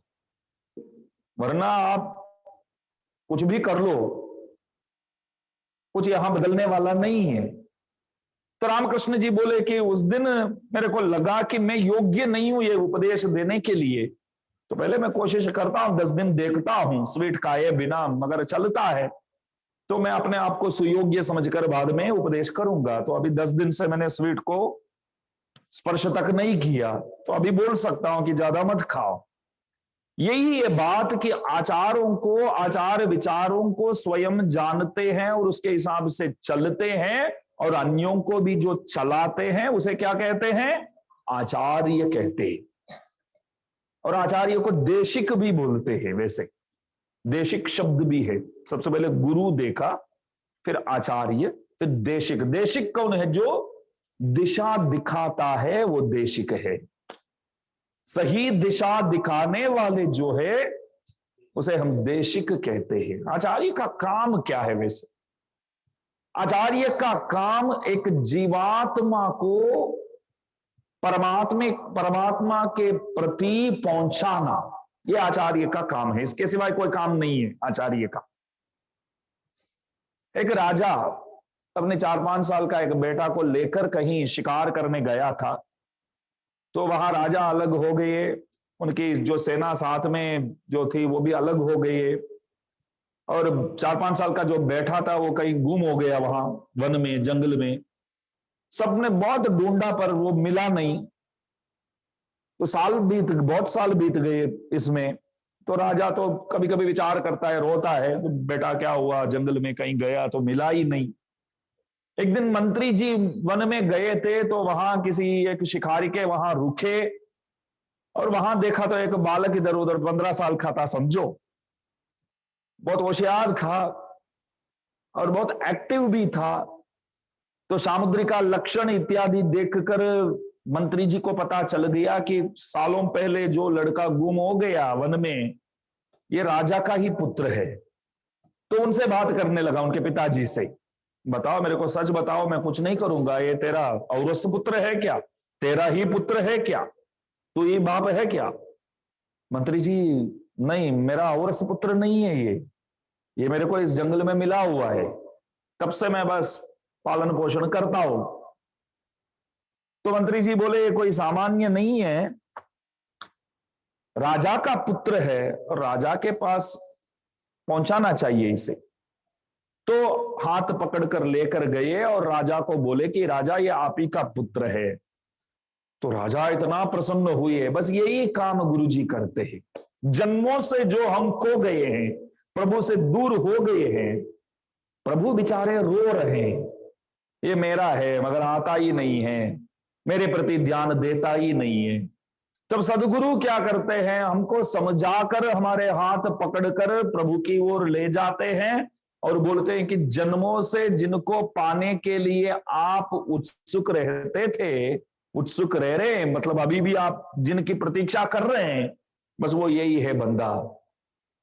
वरना आप कुछ भी कर लो, कुछ यहां बदलने वाला नहीं है। तो रामकृष्ण जी बोले कि उस दिन मेरे को लगा कि मैं योग्य नहीं हूं ये उपदेश देने के लिए। तो पहले मैं कोशिश करता हूं, 10 दिन देखता हूं स्वीट खाए बिना, मगर चलता है तो मैं अपने आप को सुयोग्य समझकर बाद में उपदेश करूंगा। तो अभी 10 दिन से मैंने स्वीट को स्पर्श तक नहीं किया, तो अभी बोल सकता हूं कि ज्यादा मत खाओ। यही है बात कि आचारों को, आचार विचारों को स्वयं जानते हैं और उसके हिसाब से चलते हैं, और अन्यों को भी जो चलाते हैं उसे क्या कहते हैं? आचार्य कहते हैं। और आचार्य को देशिक भी बोलते हैं। वैसे देशिक शब्द भी है। सबसे पहले गुरु देखा, फिर आचार्य, फिर देशिक। देशिक कौन है? जो दिशा दिखाता है वो देशिक है। सही दिशा दिखाने वाले जो है उसे हम देशिक कहते हैं। आचार्य का काम क्या है? वैसे आचार्य का काम एक जीवात्मा को परमात्मा के प्रति पहुंचाना, यह आचार्य का काम है। इसके सिवाय कोई काम नहीं है आचार्य का। एक राजा अपने 4-5 साल का एक बेटा को लेकर कहीं शिकार करने गया था, तो वहां राजा अलग हो गए, उनकी जो सेना साथ में जो थी वो भी अलग हो गई, और 4-5 साल का जो बैठा था वो कहीं गुम हो गया वहां वन में, जंगल में। सबने बहुत ढूंढा पर वो मिला नहीं। तो बहुत साल बीत गए इसमें। तो राजा तो कभी कभी विचार करता है, रोता है, तो बेटा क्या हुआ, जंगल में कहीं गया तो मिला ही नहीं। एक दिन मंत्री जी वन में गए थे, तो वहां किसी एक शिकारी के वहां रुके, और वहां देखा तो एक बालक इधर उधर 15 साल का था समझो, बहुत होशियार था और बहुत एक्टिव भी था। तो सामुद्रिका लक्षण इत्यादि देखकर मंत्री जी को पता चल गया कि सालों पहले जो लड़का गुम हो गया वन में, ये राजा का ही पुत्र है। तो उनसे बात करने लगा, उनके पिताजी से, बताओ मेरे को सच बताओ, मैं कुछ नहीं करूंगा, ये तेरा औरस पुत्र है क्या, तेरा ही पुत्र है क्या, तू ये बाप है क्या? मंत्री जी, नहीं, मेरा औरस पुत्र नहीं है, ये मेरे को इस जंगल में मिला हुआ है, तब से मैं बस पालन पोषण करता हूं। तो मंत्री जी बोले, ये कोई सामान्य नहीं है, राजा का पुत्र है और राजा के पास पहुंचाना चाहिए इसे। तो हाथ पकड़कर लेकर गए और राजा को बोले कि राजा, ये आप ही का पुत्र है। तो राजा इतना प्रसन्न हुए। बस यही काम गुरुजी करते हैं। जन्मों से जो हम खो गए हैं, प्रभु से दूर हो गए हैं, प्रभु बेचारे रो रहे हैं, ये मेरा है मगर आता ही नहीं है, मेरे प्रति ध्यान देता ही नहीं है। तब सदगुरु क्या करते हैं, हमको समझाकर हमारे हाथ पकड़कर प्रभु की ओर ले जाते हैं और बोलते हैं कि जन्मों से जिनको पाने के लिए आप उत्सुक रहते थे, उत्सुक रह रहे हैं, मतलब अभी भी आप जिनकी प्रतीक्षा कर रहे हैं, बस वो यही है बंदा।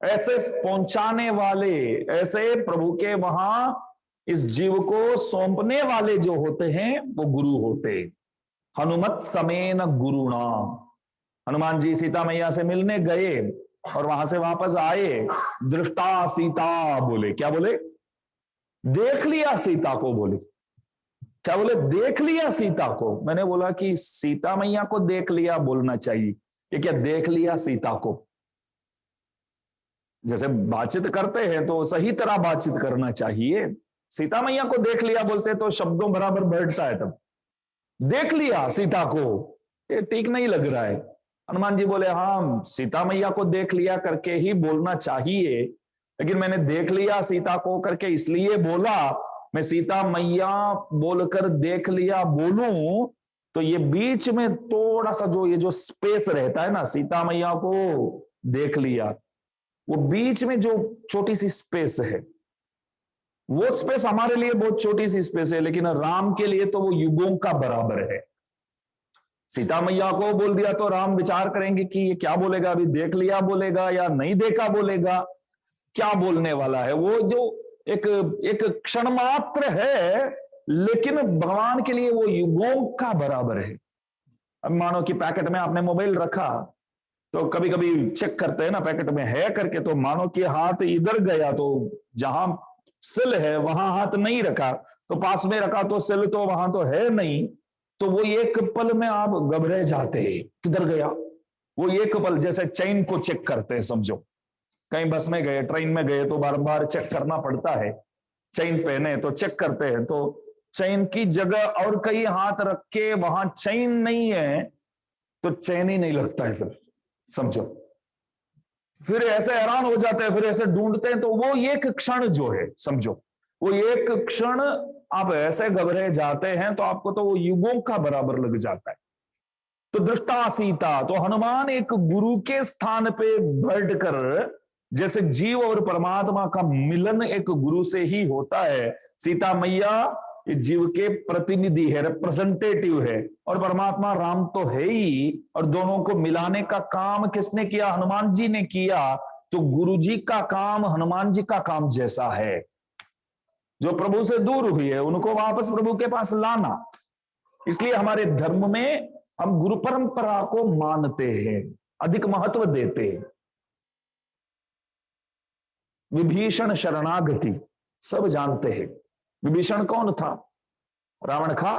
ऐसे पहुंचाने वाले, ऐसे प्रभु के वहां इस जीव को सौंपने वाले जो होते हैं वो गुरु होते। हनुमत समेन गुरुणा, हनुमान जी सीता मैया से मिलने गए और वहां से वापस आए, दृष्टा सीता बोले, क्या बोले, देख लिया सीता को, बोले क्या, बोले देख लिया सीता को। मैंने बोला कि सीता मैया को देख लिया बोलना चाहिए, ये क्या देख लिया सीता को? जैसे बातचीत करते हैं तो सही तरह बातचीत करना चाहिए। सीता मैया को देख लिया बोलते तो शब्दों बराबर बैठता है, तब देख लिया सीता को, ये ठीक नहीं लग रहा है। हनुमान जी बोले, हाँ सीता मैया को देख लिया करके ही बोलना चाहिए, लेकिन मैंने देख लिया सीता को करके इसलिए बोला, मैं सीता मैया बोलकर देख लिया बोलूं तो ये बीच में थोड़ा सा जो ये जो स्पेस रहता है ना, सीता मैया को देख लिया, वो बीच में जो छोटी सी स्पेस है, वो स्पेस हमारे लिए बहुत छोटी सी स्पेस है, लेकिन राम के लिए तो वो युगों का बराबर है। सीता मैया को बोल दिया तो राम विचार करेंगे कि ये क्या बोलेगा, अभी देख लिया बोलेगा या नहीं देखा बोलेगा, क्या बोलने वाला है। वो जो एक क्षण मात्र है, लेकिन भगवान के लिए वो युगों का बराबर है। अब मानो कि पैकेट में आपने मोबाइल रखा, तो कभी कभी चेक करते हैं ना पैकेट में है करके, तो मानो कि हाथ इधर गया तो जहां सिल है वहां हाथ नहीं रखा, तो पास में रखा तो सिल तो वहां तो है नहीं, तो वो एक पल में आप घबराए जाते हैं, किधर गया वो एक पल। जैसे चेन को चेक करते हैं समझो, कहीं बस में गए, ट्रेन में गए तो बार बार चेक करना पड़ता है, चेन पहने तो चेक करते हैं, तो चेन की जगह और कहीं हाथ रख के वहां चेन नहीं है तो चैन ही नहीं लगता है, फिर समझो, फिर ऐसे हैरान हो जाते हैं, फिर ऐसे ढूंढते हैं। तो वो एक क्षण जो है समझो, वो एक क्षण आप ऐसे घबराए जाते हैं तो आपको तो वो युगों का बराबर लग जाता है। तो दृष्टा सीता, तो हनुमान एक गुरु के स्थान पे बैठकर, जैसे जीव और परमात्मा का मिलन एक गुरु से ही होता है, सीता मैया जीव के प्रतिनिधि है, रिप्रेजेंटेटिव है, और परमात्मा राम तो है ही, और दोनों को मिलाने का काम किसने किया, हनुमान जी ने किया। तो गुरु जी का काम हनुमान जी का काम जैसा है। जो प्रभु से दूर हुई है उनको वापस प्रभु के पास लाना। इसलिए हमारे धर्म में हम गुरु परंपरा को मानते हैं, अधिक महत्व देते हैं। विभीषण शरणागति सब जानते हैं। विभीषण कौन था? रावण का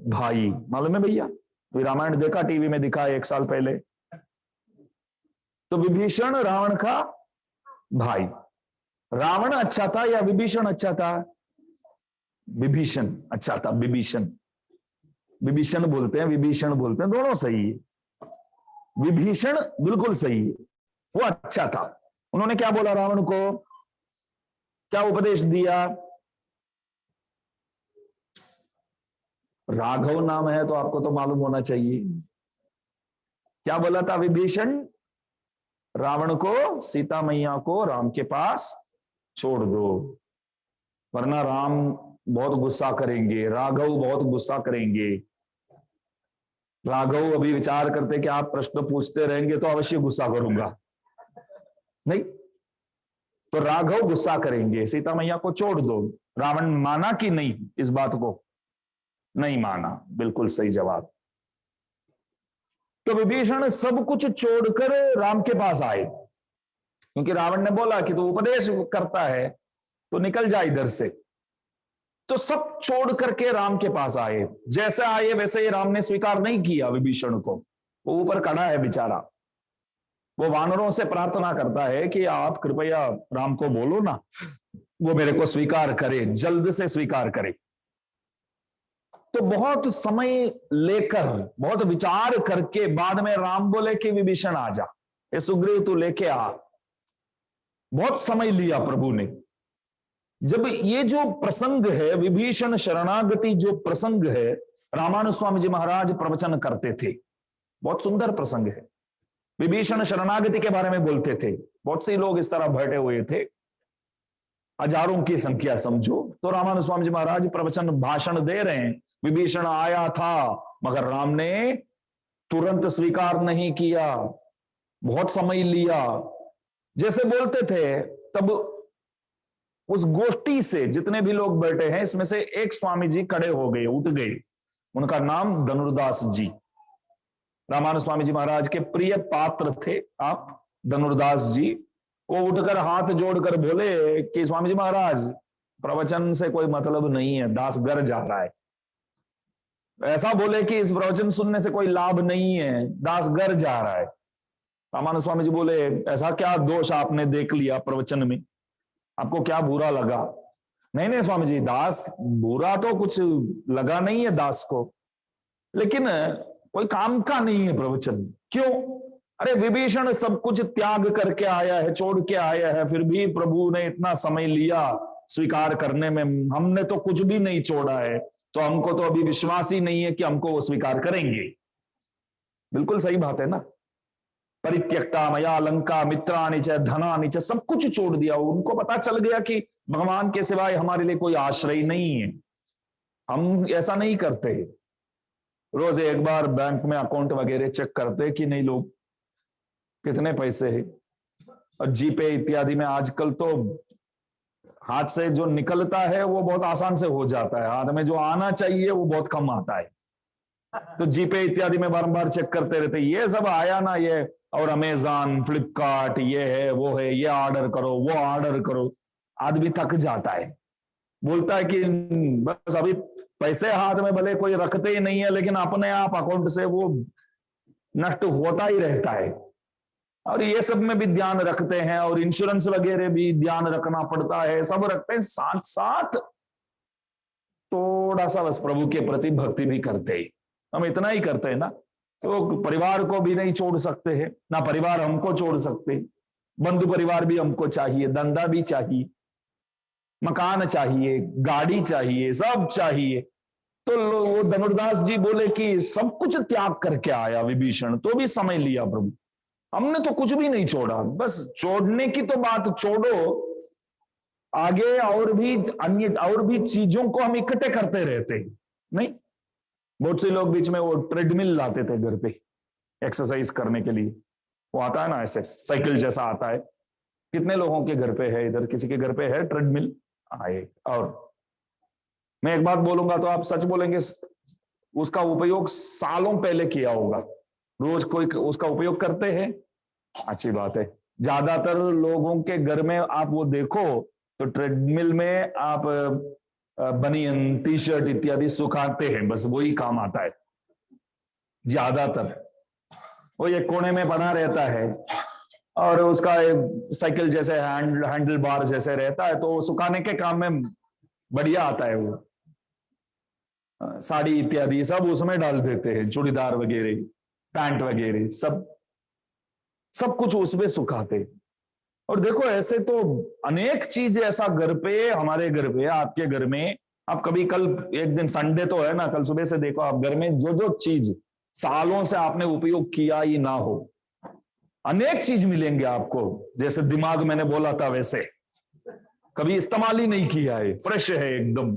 भाई, मालूम है भैया? रामायण देखा, टीवी में दिखा 1 साल पहले। तो विभीषण रावण का भाई। रावण अच्छा था या विभीषण अच्छा था? विभीषण अच्छा था। विभीषण, विभीषण बोलते हैं, विभीषण बोलते हैं, दोनों सही है। विभीषण बिल्कुल सही है, वो अच्छा था। उन्होंने क्या बोला रावण को? क्या उपदेश दिया? राघव नाम है तो आपको तो मालूम होना चाहिए। क्या बोला था विभीषण? रावण को, सीता मैया को राम के पास छोड़ दो, वरना राम बहुत गुस्सा करेंगे, राघव बहुत गुस्सा करेंगे। राघव अभी विचार करते कि आप प्रश्न पूछते रहेंगे तो अवश्य गुस्सा करूंगा, नहीं तो राघव गुस्सा करेंगे, सीता मैया को छोड़ दो। रावण माना कि नहीं? इस बात को नहीं माना। बिल्कुल सही जवाब। तो विभीषण सब कुछ छोड़कर राम के पास आए, क्योंकि रावण ने बोला कि तू उपदेश करता है तो निकल जा इधर से। तो सब छोड़ करके राम के पास आए। जैसे आए वैसे ही राम ने स्वीकार नहीं किया विभीषण को। वो ऊपर खड़ा है बेचारा, वो वानरों से प्रार्थना करता है कि आप कृपया राम को बोलो ना, वो मेरे को स्वीकार करे, जल्द से स्वीकार करे। तो बहुत समय लेकर, बहुत विचार करके बाद में राम बोले कि विभीषण आ जा, ये सुग्रीव तू लेके आ। बहुत समय लिया प्रभु ने। जब ये जो प्रसंग है, विभीषण शरणागति जो प्रसंग है, रामानुज स्वामी जी महाराज प्रवचन करते थे। बहुत सुंदर प्रसंग है। विभीषण शरणागति के बारे में बोलते थे। बहुत से लोग इस तरह बैठे हुए थे, हजारों की संख्या समझो। तो रामानुज स्वामी जी महाराज प्रवचन भाषण दे रहे हैं। विभीषण आया था मगर राम ने तुरंत स्वीकार नहीं किया, बहुत समय लिया। जैसे बोलते थे तब उस गोष्ठी से जितने भी लोग बैठे हैं, इसमें से एक स्वामी जी खड़े हो गए, उठ गए। उनका नाम धनुर्दास जी, रामानुज स्वामी जी महाराज के प्रिय पात्र थे आप धनुर्दास जी। वो उठकर हाथ जोड़कर बोले कि स्वामी जी महाराज, प्रवचन से कोई मतलब नहीं है, दास घर जा रहा है। ऐसा बोले कि इस प्रवचन सुनने से कोई लाभ नहीं है, दास घर जा रहा है। रामानुज स्वामी जी बोले, ऐसा क्या दोष आपने देख लिया प्रवचन में, आपको क्या बुरा लगा? नहीं नहीं स्वामी जी, दास बुरा तो कुछ लगा नहीं है दास को, लेकिन कोई काम का नहीं है प्रवचन। क्यों? अरे विभीषण सब कुछ त्याग करके आया है, छोड़ के आया है, फिर भी प्रभु ने इतना समय लिया स्वीकार करने में। हमने तो कुछ भी नहीं छोड़ा है, तो हमको तो अभी विश्वास ही नहीं है कि हमको वो स्वीकार करेंगे। बिल्कुल सही बात है ना। परित्यक्ता मया लंका मित्राणि च धनानि च, सब कुछ छोड़ दिया। उनको पता चल गया कि भगवान के सिवाय हमारे लिए कोई आश्रय नहीं है। हम ऐसा नहीं करते, रोज एक बार बैंक में अकाउंट वगैरह चेक करते कि नहीं लोग कितने पैसे हैं। और जीपे इत्यादि में आजकल तो हाथ से जो निकलता है वो बहुत आसान से हो जाता है, हाथ में जो आना चाहिए वो बहुत कम आता है। तो जीपे इत्यादि में बारंबार चेक करते रहते, ये सब आया ना ये, और अमेजॉन फ्लिपकार्ट ये है वो है, ये ऑर्डर करो वो ऑर्डर करो। आदमी थक जाता है, बोलता है कि बस अभी पैसे हाथ में भले कोई रखते ही नहीं है, लेकिन अपने आप अकाउंट से वो नष्ट होता ही रहता है। और ये सब में भी ध्यान रखते हैं, और इंश्योरेंस वगैरह भी ध्यान रखना पड़ता है, सब रखते हैं। साथ साथ थोड़ा सा बस प्रभु के प्रति भक्ति भी करते हैं। हम इतना ही करते हैं ना, तो परिवार को भी नहीं छोड़ सकते हैं ना, परिवार हमको छोड़ सकते। बंधु परिवार भी हमको चाहिए, धंधा भी चाहिए, मकान चाहिए, गाड़ी चाहिए, सब चाहिए। तो वो धनुर्दास जी बोले कि सब कुछ त्याग करके आया विभीषण, तो भी समय लिया प्रभु, हमने तो कुछ भी नहीं छोड़ा। बस छोड़ने की तो बात छोड़ो, आगे और भी अन्य और भी चीजों को हम इकट्ठे करते रहते हैं। नहीं, बहुत से लोग बीच में वो ट्रेडमिल लाते थे घर पे एक्सरसाइज करने के लिए, वो आता है ना ऐसे साइकिल जैसा आता है। कितने लोगों के घर पे है? इधर किसी के घर पे है ट्रेडमिल? आए। और मैं एक बात बोलूंगा तो आप सच बोलेंगे, उसका उपयोग सालों पहले किया होगा, रोज कोई उसका उपयोग करते हैं, अच्छी बात है। ज्यादातर लोगों के घर में आप वो देखो तो ट्रेडमिल में आप बनियन, टी शर्ट इत्यादि सुखाते हैं, बस वही काम आता है ज्यादातर। वो एक कोने में बना रहता है और उसका साइकिल जैसे हैंडल बार जैसे रहता है, तो सुखाने के काम में बढ़िया आता है वो। साड़ी इत्यादि सब उसमें डाल देते हैं, चूड़ीदार वगैरह, पैंट वगैरह, सब सब कुछ उसमें सुखाते। और देखो ऐसे तो अनेक चीज ऐसा घर पे, हमारे घर पे, आपके घर में, आप कभी कल एक दिन संडे तो है ना, कल सुबह से देखो आप घर में जो जो चीज सालों से आपने उपयोग किया ही ना हो, अनेक चीज मिलेंगे आपको। जैसे दिमाग मैंने बोला था वैसे कभी इस्तेमाल ही नहीं किया है, फ्रेश है एकदम।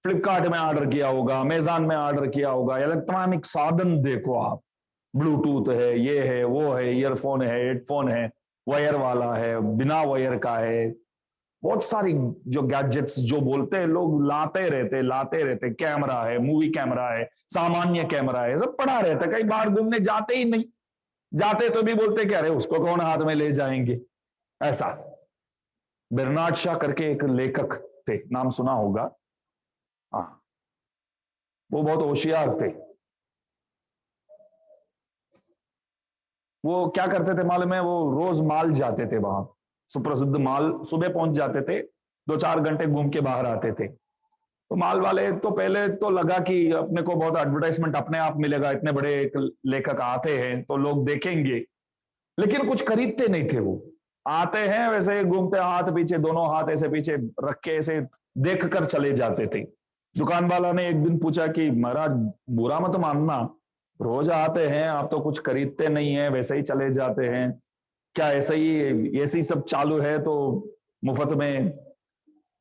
फ्लिपकार्ट में ऑर्डर किया होगा, अमेजॉन में ऑर्डर किया होगा। इलेक्ट्रॉनिक साधन देखो आप, ब्लूटूथ है, ये है, वो है, ईयरफोन है, हेडफोन है, वायर वाला है, बिना वायर का है, बहुत सारी जो गैजेट्स जो बोलते हैं लोग, लाते रहते। कैमरा है, मूवी कैमरा है, सामान्य कैमरा है, सब पड़ा रहता है। कई बार घूमने जाते ही नहीं, जाते तो भी बोलते क्या रहे उसको कौन हाथ में ले जाएंगे, ऐसा। बेर्नार्ड शॉ करके एक लेखक थे, नाम सुना होगा। हाँ, वो बहुत होशियार थे। वो क्या करते थे मालूम है, वो रोज माल जाते थे, वहां सुप्रसिद्ध माल, सुबह पहुंच जाते थे, 2-4 घंटे घूम के बाहर आते थे। तो माल वाले तो पहले तो लगा कि अपने को बहुत एडवर्टाइजमेंट अपने आप मिलेगा, इतने बड़े एक लेखक आते हैं तो लोग देखेंगे, लेकिन कुछ खरीदते नहीं थे। वो आते हैं वैसे घूमते, हाथ पीछे, दोनों हाथ ऐसे पीछे रख के ऐसे देख कर चले जाते थे। दुकान वाला ने एक दिन पूछा कि महाराज बुरा मत मानना, रोज आते हैं आप तो कुछ खरीदते नहीं है, वैसे ही चले जाते हैं, क्या ऐसे ही सब चालू है तो मुफ्त में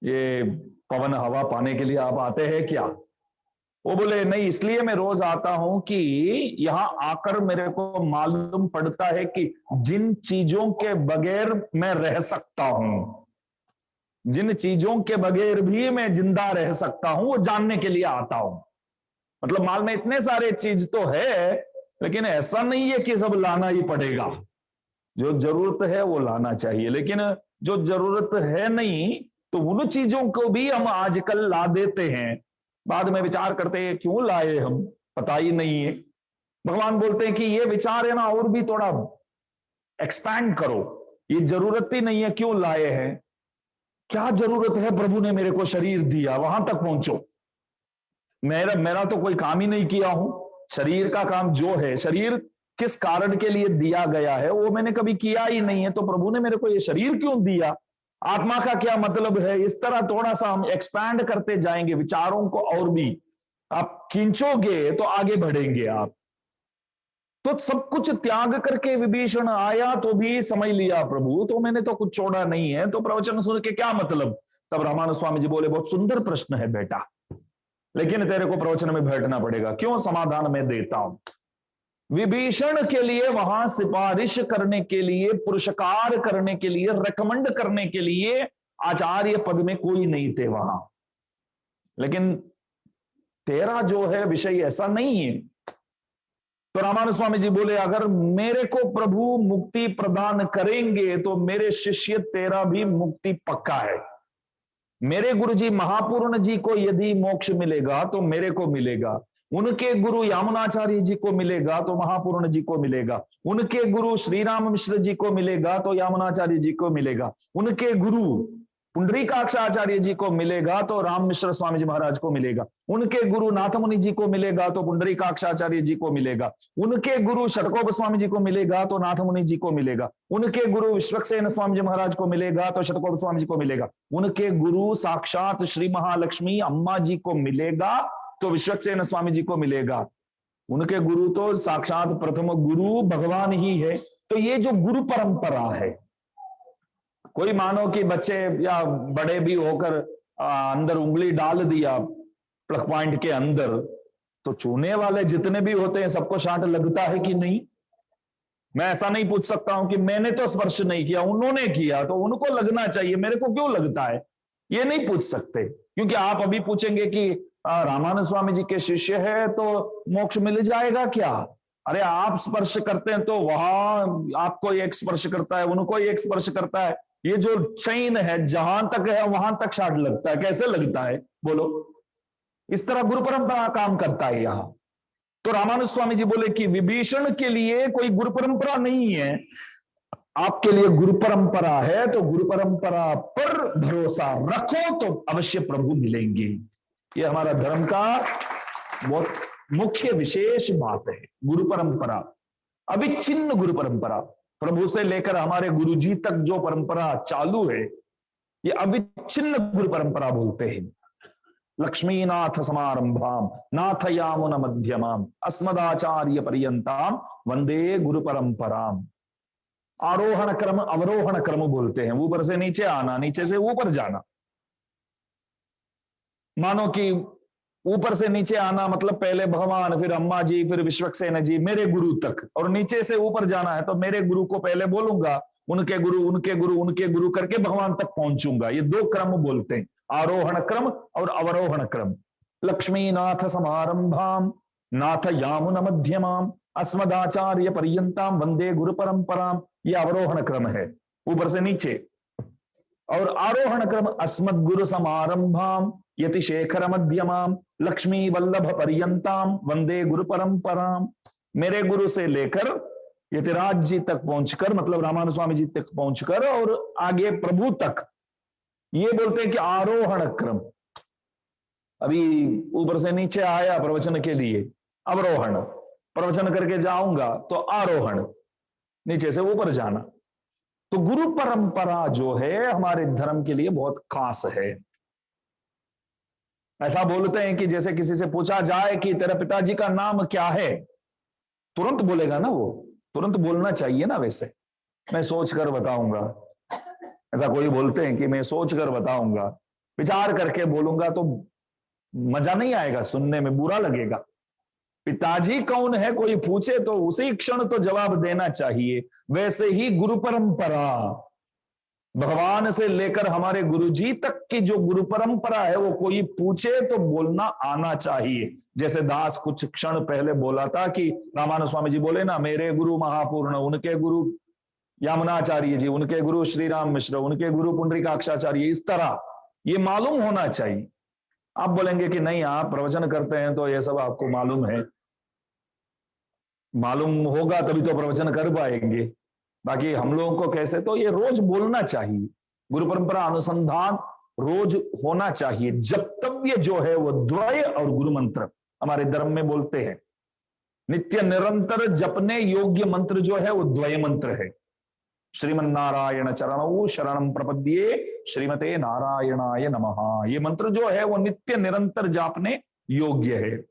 ये पवन हवा पाने के लिए आप आते हैं क्या? वो बोले नहीं, इसलिए मैं रोज आता हूं कि यहां आकर मेरे को मालूम पड़ता है कि जिन चीजों के बगैर मैं रह सकता हूं, जिन चीजों के बगैर भी मैं जिंदा रह सकता हूं, वो जानने के लिए आता हूं। मतलब माल में इतने सारे चीज तो है, लेकिन ऐसा नहीं है कि सब लाना ही पड़ेगा। जो जरूरत है वो लाना चाहिए, लेकिन जो जरूरत है नहीं तो उन चीजों को भी हम आजकल ला देते हैं, बाद में विचार करते हैं क्यों लाए हम, पता ही नहीं है। भगवान बोलते हैं कि ये विचार है ना, और भी थोड़ा एक्सपैंड करो, ये जरूरत ही नहीं है, क्यों लाए हैं? क्या जरूरत है, प्रभु ने मेरे को शरीर दिया, वहां तक पहुंचो। मेरा तो कोई काम ही नहीं किया हूं। शरीर का काम जो है, शरीर किस कारण के लिए दिया गया है वो मैंने कभी किया ही नहीं है, तो प्रभु ने मेरे को ये शरीर क्यों दिया, आत्मा का क्या मतलब है? इस तरह थोड़ा सा हम एक्सपैंड करते जाएंगे विचारों को, और भी आप खींचोगे तो आगे बढ़ेंगे आप। तो सब कुछ त्याग करके विभीषण आया तो भी समझ लिया प्रभु तो मैंने तो कुछ छोड़ा नहीं है, तो प्रवचन सुन के क्या मतलब? तब रामानंद स्वामी जी बोले बहुत सुंदर प्रश्न है बेटा, लेकिन तेरे को प्रवचन में बैठना पड़ेगा। क्यों? समाधान में देता हूं। विभीषण के लिए वहां सिफारिश करने के लिए, पुरस्कार करने के लिए, रेकमेंड करने के लिए आचार्य पद में कोई नहीं थे वहां। लेकिन तेरा जो है विषय ऐसा नहीं है। तो रामानंद स्वामी जी बोले अगर मेरे को प्रभु मुक्ति प्रदान करेंगे तो मेरे शिष्य तेरा भी मुक्ति पक्का है। मेरे गुरु जी महापूर्ण जी को यदि मोक्ष मिलेगा तो मेरे को मिलेगा, उनके गुरु यामुनाचार्य जी को मिलेगा तो महापूर्ण जी को मिलेगा, उनके गुरु श्री राम मिश्र जी को मिलेगा तो यामुनाचार्य जी को मिलेगा, उनके गुरु पुंडरीकाक्षाचार्य जी को मिलेगा तो राम मिश्र स्वामी जी महाराज को मिलेगा, उनके गुरु नाथमुनि जी को मिलेगा तो पुंडरीकाक्षाचार्य जी को मिलेगा, उनके गुरु षटकोप स्वामी जी को मिलेगा तो नाथमुनि जी को मिलेगा, उनके गुरु विश्वक्सेन स्वामी जी महाराज को मिलेगा तो षटकोप स्वामी जी को मिलेगा, उनके गुरु साक्षात श्री महालक्ष्मी अम्मा जी को मिलेगा तो विश्वक्सेन स्वामी जी को मिलेगा, उनके गुरु तो साक्षात प्रथम गुरु भगवान ही है। तो ये जो गुरु परंपरा है, कोई मानो कि बच्चे या बड़े भी होकर अंदर उंगली डाल दिया प्लग पॉइंट के अंदर, तो छूने वाले जितने भी होते हैं सबको शाट लगता है कि नहीं? मैं ऐसा नहीं पूछ सकता हूं कि मैंने तो स्पर्श नहीं किया, उन्होंने किया तो उनको लगना चाहिए, मेरे को क्यों लगता है? ये नहीं पूछ सकते, क्योंकि आप अभी पूछेंगे कि रामानंद स्वामी जी के शिष्य है तो मोक्ष मिल जाएगा क्या? अरे आप स्पर्श करते हैं तो वहां आपको एक स्पर्श करता है, उनको एक स्पर्श करता है। ये जो चैन है जहां तक है वहां तक शाट लगता है, कैसे लगता है बोलो? इस तरह गुरु परंपरा काम करता है यहां। तो रामानुज स्वामी जी बोले कि विभीषण के लिए कोई गुरु परंपरा नहीं है, आपके लिए गुरु परंपरा है, तो गुरु परंपरा पर भरोसा रखो तो अवश्य प्रभु मिलेंगे। ये हमारा धर्म का बहुत मुख्य विशेष बात है, गुरु परंपरा, अविच्छिन्न गुरु परंपरा। प्रभु से लेकर हमारे गुरु जी तक जो परंपरा चालू है, ये अविच्छिन्न गुरु परंपरा बोलते हैं। लक्ष्मीनाथ समारंभाम नाथयामुन मध्यमाम अस्मदाचार्य पर्यंताम वंदे गुरु परंपराम। आरोहण क्रम अवरोहण क्रम बोलते हैं, ऊपर से नीचे आना, नीचे से ऊपर जाना। मानो कि ऊपर से नीचे आना मतलब पहले भगवान, फिर अम्मा जी, फिर विश्वक्सेन जी, मेरे गुरु तक, और नीचे से ऊपर जाना है तो मेरे गुरु को पहले बोलूंगा, उनके गुरु, उनके गुरु, उनके गुरु करके भगवान तक पहुंचूंगा। ये दो क्रम बोलते हैं, आरोहण क्रम और अवरोहण क्रम। लक्ष्मीनाथ समारंभाम नाथ यामुन मध्यमाम अस्मदाचार्य पर्यंताम वंदे गुरु परंपराम। ये अवरोहण क्रम है, ऊपर से नीचे। और आरोहण क्रम अस्मद गुरु समारंभाम यति शेखर मध्यमाम लक्ष्मी वल्लभ पर्यंताम वंदे गुरु परंपराम। मेरे गुरु से लेकर यतिराज जी तक पहुंचकर, मतलब रामानुज स्वामी जी तक पहुंचकर और आगे प्रभु तक, ये बोलते हैं कि आरोहण क्रम। अभी ऊपर से नीचे आया प्रवचन के लिए, अवरोहण, प्रवचन करके जाऊंगा तो आरोहण, नीचे से ऊपर जाना। तो गुरु परंपरा जो है हमारे धर्म के लिए बहुत खास है। ऐसा बोलते हैं कि जैसे किसी से पूछा जाए कि तेरे पिताजी का नाम क्या है, तुरंत बोलेगा ना, वो तुरंत बोलना चाहिए ना। वैसे मैं सोच कर बताऊंगा, ऐसा कोई बोलते हैं कि मैं सोच कर बताऊंगा, विचार करके बोलूंगा, तो मजा नहीं आएगा, सुनने में बुरा लगेगा। पिताजी कौन है कोई पूछे तो उसी क्षण तो जवाब देना चाहिए। वैसे ही गुरु परंपरा, भगवान से लेकर हमारे गुरुजी तक की जो गुरु परंपरा है, वो कोई पूछे तो बोलना आना चाहिए। जैसे दास कुछ क्षण पहले बोला था कि रामानुज स्वामी जी बोले ना, मेरे गुरु महापूर्ण, उनके गुरु यामुनाचार्य जी, उनके गुरु श्री राम मिश्र, उनके गुरु पुंडरीकाक्षाचार्य। इस तरह ये मालूम होना चाहिए। आप बोलेंगे कि नहीं, आप प्रवचन करते हैं तो ये सब आपको मालूम है। मालूम होगा तभी तो प्रवचन कर पाएंगे, बाकी हम लोगों को कैसे? तो ये रोज बोलना चाहिए, गुरु परंपरा अनुसंधान रोज होना चाहिए। जप्तव्य जो है वो द्वय और गुरु मंत्र हमारे धर्म में बोलते हैं। नित्य निरंतर जपने योग्य मंत्र जो है वो द्वय मंत्र है। श्रीमन नारायण चरणौ शरणं प्रपद्ये श्रीमते नारायणाय नमः। ये मंत्र जो है वो नित्य निरंतर जापने योग्य है।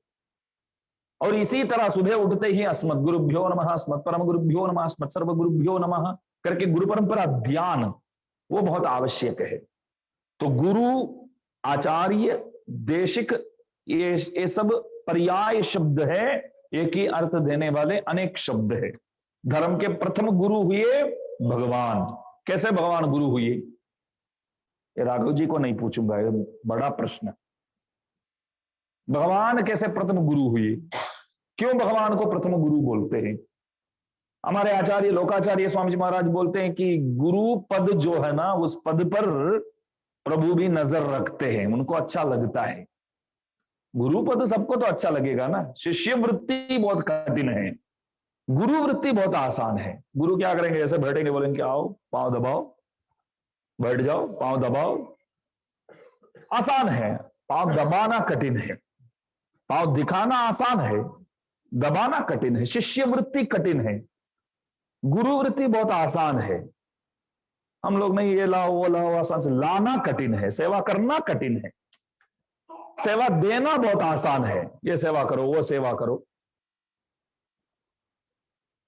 और इसी तरह सुबह उठते ही अस्मत् गुरुभ्यो नमः, अस्मत् परम गुरुभ्यो नमः, अस्मत् सर्व गुरुभ्यो नमः करके गुरु परंपरा ध्यान वो बहुत आवश्यक है। तो गुरु, आचार्य, देशिक, ये सब पर्याय शब्द है, एक ही अर्थ देने वाले अनेक शब्द है। धर्म के प्रथम गुरु हुए भगवान। कैसे भगवान गुरु हुए? ये राघव जी को नहीं पूछूंगा, ये बड़ा प्रश्न। भगवान कैसे प्रथम गुरु हुए? क्यों भगवान को प्रथम गुरु बोलते हैं? हमारे आचार्य लोकाचार्य स्वामी जी महाराज बोलते हैं कि गुरु पद जो है ना, उस पद पर प्रभु भी नजर रखते हैं, उनको अच्छा लगता है। गुरु पद सबको तो अच्छा लगेगा ना। शिष्य वृत्ति बहुत कठिन है, गुरु वृत्ति बहुत आसान है। गुरु क्या करेंगे? ऐसे बैठेंगे, बोलेंगे आओ, पांव दबाओ, बैठ जाओ, पांव दबाओ, आसान है। पांव दबाना कठिन है, पांव दिखाना आसान है, दबाना कठिन है। शिष्य वृत्ति कठिन है, गुरु वृत्ति बहुत आसान है। हम लोग नहीं, ये लाओ वो लाओ, आसान से लाना कठिन है, सेवा करना कठिन है। सेवा देना बहुत आसान है, ये सेवा करो, वो सेवा करो।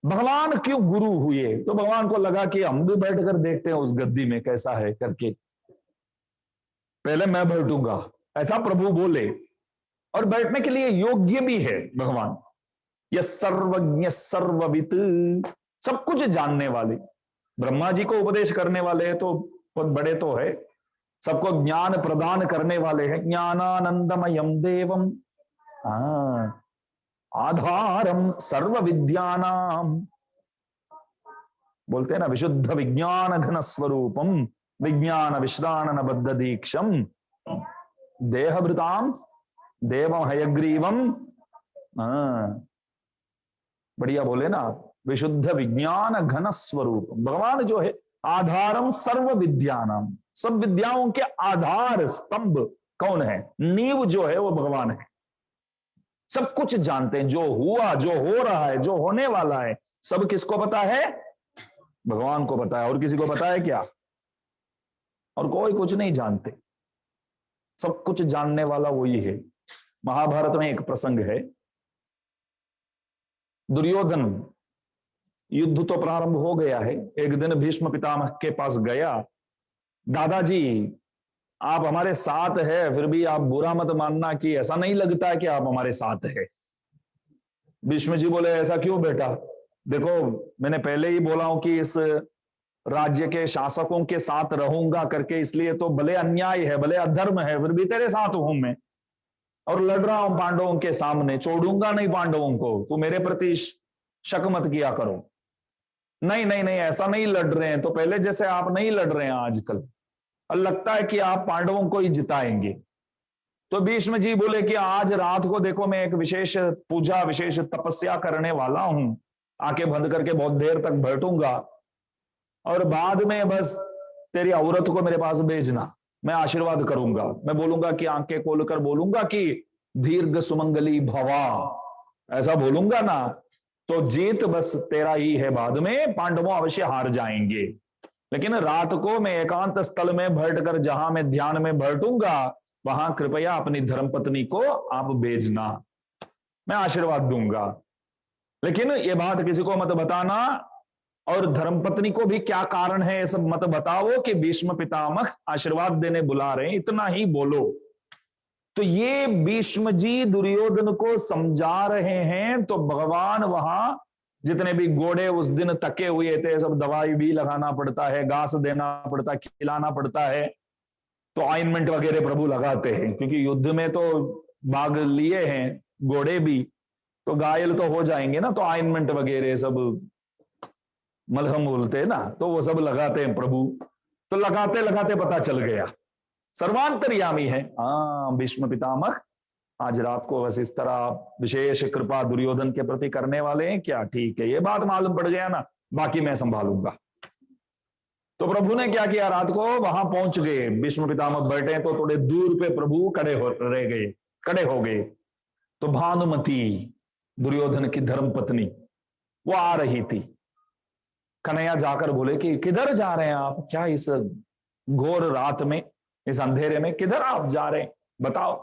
भगवान क्यों गुरु हुए? तो भगवान को लगा कि हम भी बैठकर देखते हैं उस गद्दी में कैसा है करके, पहले मैं बैठूंगा, ऐसा प्रभु बोले। और बैठने के लिए योग्य भी है भगवान। यह सर्वज्ञ सर्ववित, सब कुछ जानने वाले, ब्रह्मा जी को उपदेश करने वाले हैं तो बहुत बड़े तो है, सबको ज्ञान प्रदान करने वाले हैं। ज्ञानानंदमयम देवम आधारम सर्व विद्यानाम, बोलते हैं ना, विशुद्ध विज्ञान घन स्वरूपम विज्ञान विश्राणन बद्ध दीक्षम देहभृताम देवम हयग्रीवम। बढ़िया बोले ना, विशुद्ध विज्ञान घन स्वरूप। भगवान जो है आधारम सर्व विद्यानाम, सब विद्याओं के आधार स्तंभ कौन है? नींव जो है वो भगवान है। सब कुछ जानते हैं, जो हुआ, जो हो रहा है, जो होने वाला है, सब किसको पता है? भगवान को पता है। और किसी को पता है क्या? और कोई कुछ नहीं जानते। सब कुछ जानने वाला वही है। महाभारत में एक प्रसंग है, दुर्योधन, युद्ध तो प्रारंभ हो गया है। एक दिन भीष्म पितामह के पास गया, दादाजी आप हमारे साथ है, फिर भी आप बुरा मत मानना कि ऐसा नहीं लगता है कि आप हमारे साथ है। भीष्म जी बोले, ऐसा क्यों बेटा? देखो, मैंने पहले ही बोला हूं कि इस राज्य के शासकों के साथ रहूंगा करके, इसलिए तो भले अन्याय है, भले अधर्म है, फिर भी तेरे साथ हूं मैं, और लड़ रहा हूं पांडवों के सामने, छोड़ूंगा नहीं पांडवों को। तू मेरे प्रति शक मत किया करो। नहीं नहीं नहीं, ऐसा नहीं लड़ रहे हैं, तो पहले जैसे आप नहीं लड़ रहे हैं आजकल, और लगता है कि आप पांडवों को ही जिताएंगे। तो भीष्म जी बोले कि आज रात को देखो, मैं एक विशेष पूजा, विशेष तपस्या करने वाला हूं, आंखें बंद करके बहुत देर तक बैठूंगा, और बाद में बस तेरी औरत को मेरे पास भेजना, मैं आशीर्वाद करूंगा। मैं बोलूंगा कि आंखें खोलकर बोलूंगा कि दीर्घ सुमंगली भवा, ऐसा बोलूंगा ना, तो जीत बस तेरा ही है। बाद में पांडवों अवश्य हार जाएंगे, लेकिन रात को मैं एकांत स्थल में बैठकर जहां मैं ध्यान में बैठूंगा, वहां कृपया अपनी धर्मपत्नी को आप भेजना, मैं आशीर्वाद दूंगा। लेकिन ये बात किसी को मत बताना, और धर्मपत्नी को भी क्या कारण है ये सब मत बताओ कि भीष्म पितामह आशीर्वाद देने बुला रहे हैं, इतना ही बोलो। तो ये भीष्म जी दुर्योधन को समझा रहे हैं। तो भगवान वहां जितने भी घोड़े उस दिन तके हुए थे, सब दवाई भी लगाना पड़ता है, घास देना पड़ता है, खिलाना पड़ता है, तो ऑइंटमेंट वगैरह प्रभु लगाते हैं, क्योंकि युद्ध में तो भाग लिए हैं घोड़े भी, तो घायल तो हो जाएंगे ना, तो ऑइंटमेंट वगैरह सब मलहम बोलते हैं ना, तो वो सब लगाते हैं प्रभु। तो लगाते लगाते पता चल गया सर्वांतर्यामी है। हाँ, भीष्म पितामह आज रात को बस इस तरह विशेष कृपा दुर्योधन के प्रति करने वाले हैं क्या? ठीक है, ये बात मालूम पड़ गया ना, बाकी मैं संभालूंगा। तो प्रभु ने क्या किया, रात को वहां पहुंच गए, भीष्म पितामह बैठे तो थोड़े दूर पे प्रभु खड़े हो गए। तो भानुमति, दुर्योधन की धर्मपत्नी, वो आ रही थी। कन्हैया जाकर बोले कि किधर जा रहे हैं आप? क्या इस घोर रात में, इस अंधेरे में किधर आप जा रहे हैं, बताओ।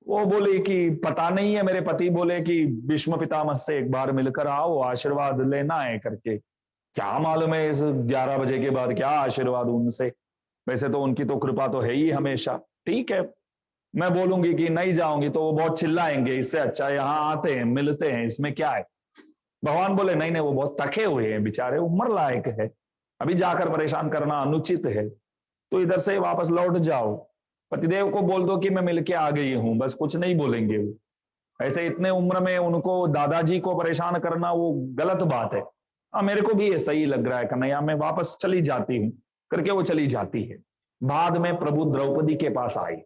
वो बोले कि पता नहीं है, मेरे पति बोले कि भीष्म पितामह से एक बार मिलकर आओ, आशीर्वाद लेना है करके। क्या मालूम है इस 11 बजे के बाद क्या आशीर्वाद उनसे, वैसे तो उनकी तो कृपा तो है ही हमेशा। ठीक है, मैं बोलूंगी कि नहीं जाऊंगी तो वो बहुत चिल्लाएंगे, इससे अच्छा यहाँ आते हैं, मिलते हैं, इसमें क्या है। भगवान बोले नहीं नहीं, वो बहुत थके हुए हैं बेचारे, उम्र लायक है, अभी जाकर परेशान करना अनुचित है, तो इधर से वापस लौट जाओ। पतिदेव को बोल दो कि मैं मिलके आ गई हूं, बस कुछ नहीं बोलेंगे वो। ऐसे इतने उम्र में उनको, दादाजी को परेशान करना वो गलत बात है। मेरे को भी ये सही लग रहा है कन्हैया, मैं वापस चली जाती हूँ करके वो चली जाती है। बाद में प्रभु द्रौपदी के पास आई,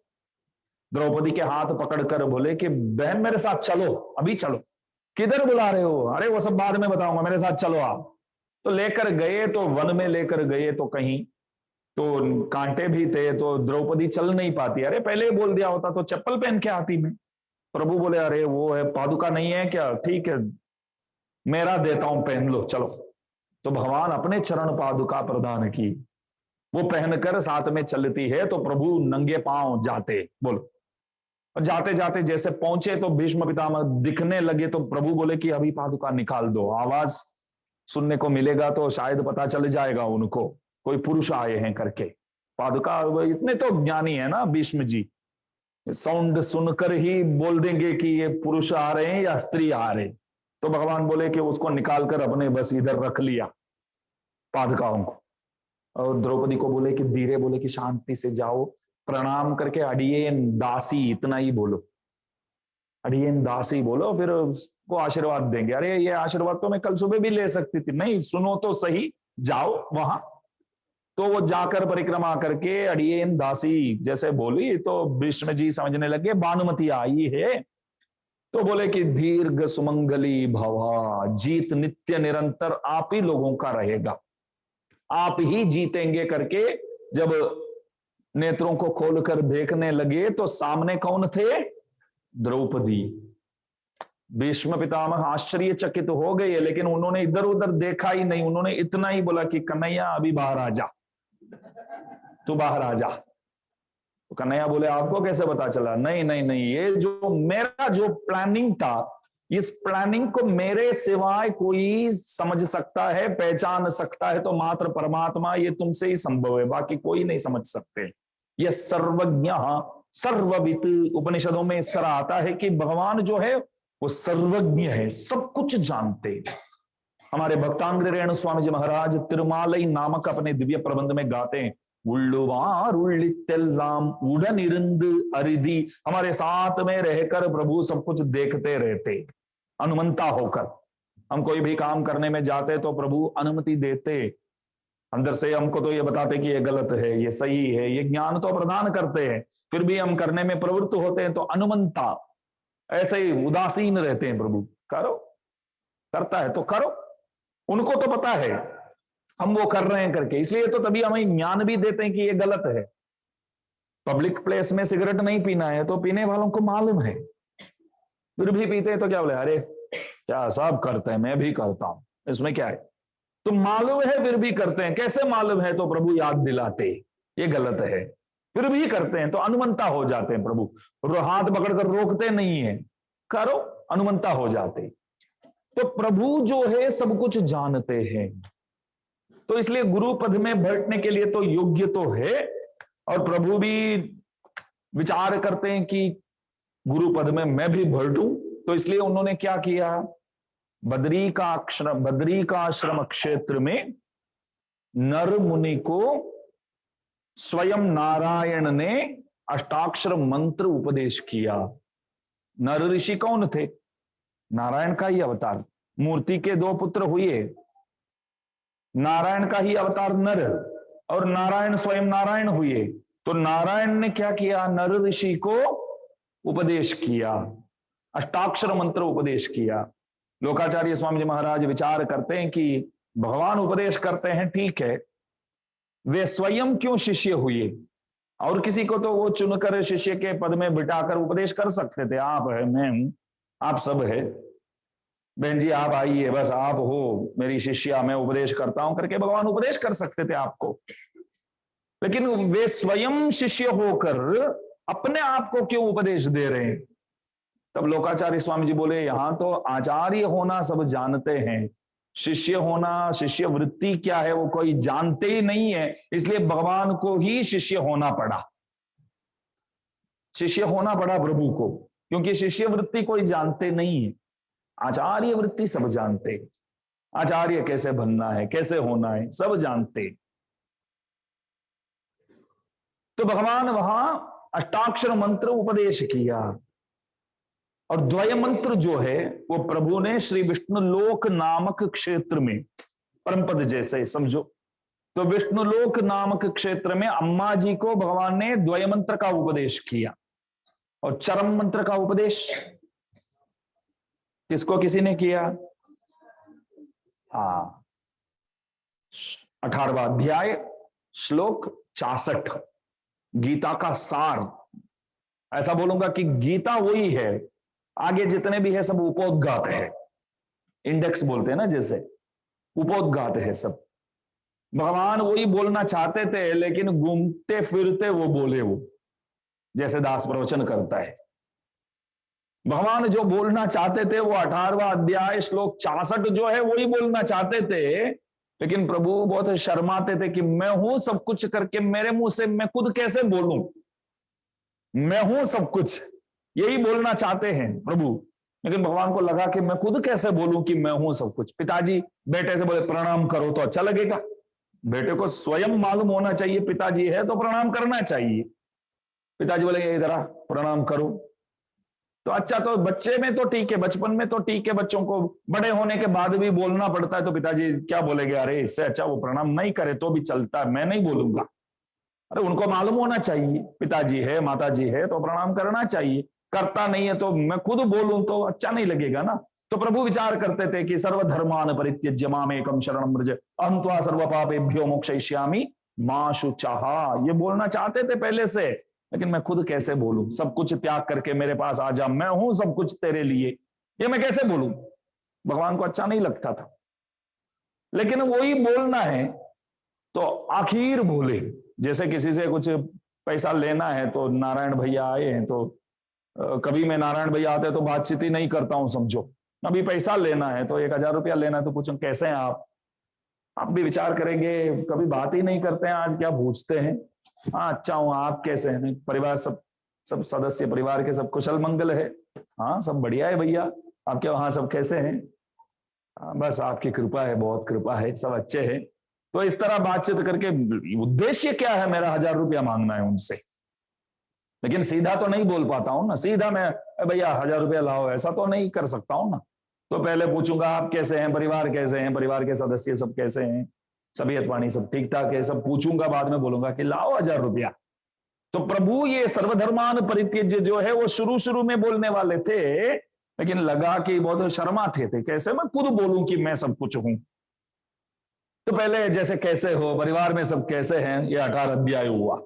द्रौपदी के हाथ पकड़कर बोले कि बहन मेरे साथ चलो, अभी चलो। किधर बुला रहे हो? अरे वो सब बाद में बताऊंगा, मेरे साथ चलो आप। तो लेकर गए, तो वन में लेकर गए, तो कहीं तो कांटे भी थे, तो द्रौपदी चल नहीं पाती। अरे पहले ही बोल दिया होता तो चप्पल पहन के आती मैं। प्रभु बोले अरे वो है, पादुका नहीं है क्या? ठीक है, मेरा देता हूं, पहन लो, चलो। तो भगवान अपने चरण पादुका प्रदान की, वो पहनकर साथ में चलती है। तो प्रभु नंगे पांव जाते, बोलो, और जाते जाते जैसे पहुंचे तो भीष्म पितामह दिखने लगे, तो प्रभु बोले कि अभी पादुका निकाल दो, आवाज सुनने को मिलेगा तो शायद पता चल जाएगा उनको कोई पुरुष आए हैं करके। पादुका, इतने तो ज्ञानी है ना भीष्म जी, साउंड सुनकर ही बोल देंगे कि ये पुरुष आ रहे हैं या स्त्री आ रहे। तो भगवान बोले कि उसको निकालकर अपने बस इधर रख लिया पादुकाओं को। और द्रौपदी को बोले कि धीरे, बोले कि शांति से जाओ, प्रणाम करके अडियेन दासी इतना ही बोलो, अडियेन दासी बोलो, फिर उसको आशीर्वाद देंगे। अरे ये आशीर्वाद तो मैं कल सुबह भी ले सकती थी, नहीं सुनो तो सही, जाओ वहां। तो वो जाकर परिक्रमा करके अडियेन दासी जैसे बोली तो भीष्म जी समझने लगे भानुमति आई है, तो बोले कि दीर्घ सुमंगली भवा, जीत नित्य निरंतर आप ही लोगों का रहेगा, आप ही जीतेंगे करके जब नेत्रों को खोलकर देखने लगे तो सामने कौन थे? द्रौपदी। भीष्म पितामह आश्चर्यचकित हो गए, लेकिन उन्होंने इधर उधर देखा ही नहीं, उन्होंने इतना ही बोला कि कन्हैया अभी बाहर आ जा, तू बाहर आ जा। तो कन्हैया बोले आपको कैसे पता चला? नहीं नहीं नहीं, ये जो मेरा जो प्लानिंग था, इस प्लानिंग को मेरे सिवाय कोई समझ सकता है, पहचान सकता है तो मात्र परमात्मा, ये तुमसे ही संभव है, बाकी कोई नहीं समझ सकते। यह सर्वज्ञ सर्ववित, उपनिषदों में इस तरह आता है कि भगवान जो है वो सर्वज्ञ है, सब कुछ जानते। हमारे भक्तांग्र रेणु स्वामी जी महाराज तिरुमालई नामक अपने दिव्य प्रबंध में गाते हैं, उड़न इरंद अरिधि, हमारे साथ में रहकर प्रभु सब कुछ देखते रहते, अनुमंता होकर। हम कोई भी काम करने में जाते तो प्रभु अनुमति देते, अंदर से हमको तो ये बताते कि ये गलत है, ये सही है, ये ज्ञान तो प्रदान करते हैं, फिर भी हम करने में प्रवृत्त होते हैं तो अनुमंता, ऐसे ही उदासीन रहते हैं। प्रभु करो, करता है तो करो, उनको तो पता है हम वो कर रहे हैं करके, इसलिए तो तभी हमें ज्ञान भी देते हैं कि ये गलत है। पब्लिक प्लेस में सिगरेट नहीं पीना है तो पीने वालों को मालूम है, फिर भी पीते हैं तो क्या बोले, अरे क्या सब करते हैं, मैं भी करता हूं, इसमें क्या है? तो मालूम है फिर भी करते हैं। कैसे मालूम है? तो प्रभु याद दिलाते ये गलत है, फिर भी करते हैं तो अनुमंता हो जाते हैं। प्रभु हाथ पकड़कर रोकते नहीं है, करो, अनुमंता हो जाते। तो प्रभु जो है सब कुछ जानते हैं, तो इसलिए गुरु पद में बैठने के लिए तो योग्य तो है, और प्रभु भी विचार करते हैं कि गुरु पद में मैं भी बैठूं, तो इसलिए उन्होंने क्या किया, बद्री का आश्रम क्षेत्र में नर मुनि को स्वयं नारायण ने अष्टाक्षर मंत्र उपदेश किया। नर ऋषि कौन थे? नारायण का ही अवतार, मूर्ति के दो पुत्र हुए, नारायण का ही अवतार नर, और नारायण स्वयं नारायण हुए। तो नारायण ने क्या किया, नर ऋषि को उपदेश किया, अष्टाक्षर मंत्र उपदेश किया। लोकाचार्य स्वामी जी महाराज विचार करते हैं कि भगवान उपदेश करते हैं, ठीक है, वे स्वयं क्यों शिष्य हुए? और किसी को तो वो चुनकर शिष्य के पद में बिठाकर उपदेश कर सकते थे, आप है, मैं हूं, आप सब है, बहन जी आप आइए, बस आप हो मेरी शिष्या, मैं उपदेश करता हूं करके भगवान उपदेश कर सकते थे आपको। लेकिन वे स्वयं शिष्य होकर अपने आप को क्यों उपदेश दे रहे हैं? तब लोकाचार्य स्वामी जी बोले, यहां तो आचार्य होना सब जानते हैं, शिष्य होना, शिष्य वृत्ति क्या है वो कोई जानते ही नहीं है, इसलिए भगवान को ही शिष्य होना पड़ा, शिष्य होना पड़ा प्रभु को, क्योंकि शिष्य वृत्ति कोई जानते नहीं है, आचार्य वृत्ति सब जानते, आचार्य कैसे बनना है, कैसे होना है, सब जानते। तो भगवान वहां अष्टाक्षर मंत्र उपदेश किया, और द्वय मंत्र जो है वो प्रभु ने श्री विष्णुलोक नामक क्षेत्र में, परमपद जैसे समझो, तो विष्णुलोक नामक क्षेत्र में अम्मा जी को भगवान ने द्वय मंत्र का उपदेश किया। और चरम मंत्र का उपदेश किसको किसी ने किया? हाँ, 18वां अध्याय श्लोक 66, गीता का सार। ऐसा बोलूंगा कि गीता वही है, आगे जितने भी है सब उपोद्घात है, इंडेक्स बोलते हैं ना, जैसे उपोद्घात है सब। भगवान वही बोलना चाहते थे, लेकिन घूमते फिरते वो बोले, वो जैसे दास प्रवचन करता है। भगवान जो बोलना चाहते थे वो 18वां अध्याय श्लोक 66 जो है वही बोलना चाहते थे, लेकिन प्रभु बहुत शर्माते थे कि मैं हूं सब कुछ करके मेरे मुंह से मैं खुद कैसे बोलूं, मैं हूं सब कुछ, यही बोलना चाहते हैं प्रभु। लेकिन भगवान को लगा कि मैं खुद कैसे बोलूं कि मैं हूं सब कुछ। पिताजी बेटे से बोले प्रणाम करो तो अच्छा लगेगा, बेटे को स्वयं मालूम होना चाहिए पिताजी है तो प्रणाम करना चाहिए। पिताजी बोलेंगे इधर आ प्रणाम करो, तो अच्छा, तो बच्चे में तो ठीक है, बचपन में तो ठीक है, बच्चों को बड़े होने के बाद भी बोलना पड़ता है तो पिताजी क्या बोलेंगे, अरे इससे अच्छा वो प्रणाम नहीं करे तो भी चलता है, मैं नहीं बोलूंगा। अरे उनको मालूम होना चाहिए पिताजी है माताजी है तो प्रणाम करना चाहिए, करता नहीं है तो मैं खुद बोलूं तो अच्छा नहीं लगेगा ना। तो प्रभु विचार करते थे कि सर्वधर्मान परित्यज्य मामेकं शरणं व्रज अहं त्वा सर्व पापेभ्यो मोक्षयिष्यामि मा शुचः। ये बोलना चाहते थे पहले से, लेकिन मैं खुद कैसे बोलूं, सब कुछ त्याग करके मेरे पास आ जा, मैं हूं सब कुछ तेरे लिए, ये मैं कैसे बोलूं। भगवान को अच्छा नहीं लगता था, लेकिन वही बोलना है तो आखिर बोले। जैसे किसी से कुछ पैसा लेना है तो नारायण भैया आए हैं तो कभी मैं नारायण भैया आते तो बातचीत ही नहीं करता हूं समझो। अभी पैसा लेना है तो 1000 रुपया लेना है तो पूछो कैसे हैं आप भी विचार करेंगे, कभी बात ही नहीं करते हैं, आज क्या पूछते हैं। हाँ अच्छा हूँ, आप कैसे हैं, परिवार सब सब सदस्य परिवार के सब कुशल मंगल है, हाँ सब बढ़िया है भैया, आपके वहां सब कैसे हैं, बस आपकी कृपा है, बहुत कृपा है, सब अच्छे हैं। तो इस तरह बातचीत करके उद्देश्य क्या है, मेरा 1000 रुपया मांगना है उनसे, लेकिन सीधा तो नहीं बोल पाता हूं ना, सीधा मैं भैया 1000 रुपया लाओ ऐसा तो नहीं कर सकता हूं ना। तो पहले पूछूंगा आप कैसे हैं, परिवार कैसे हैं, परिवार के सदस्य सब कैसे हैं, तबीयत पानी सब ठीक ठाक है, सब पूछूंगा, बाद में बोलूंगा कि लाओ 1000 रुपया। तो प्रभु ये सर्वधर्मान परित्यज्य जो है वो शुरू शुरू में बोलने वाले थे, लेकिन लगा कि बहुत शर्माते थे, कैसे मैं खुद बोलूं कि मैं सब कुछ हूं। तो पहले जैसे कैसे हो, परिवार में सब कैसे हैं, ये 18 अध्याय हुआ।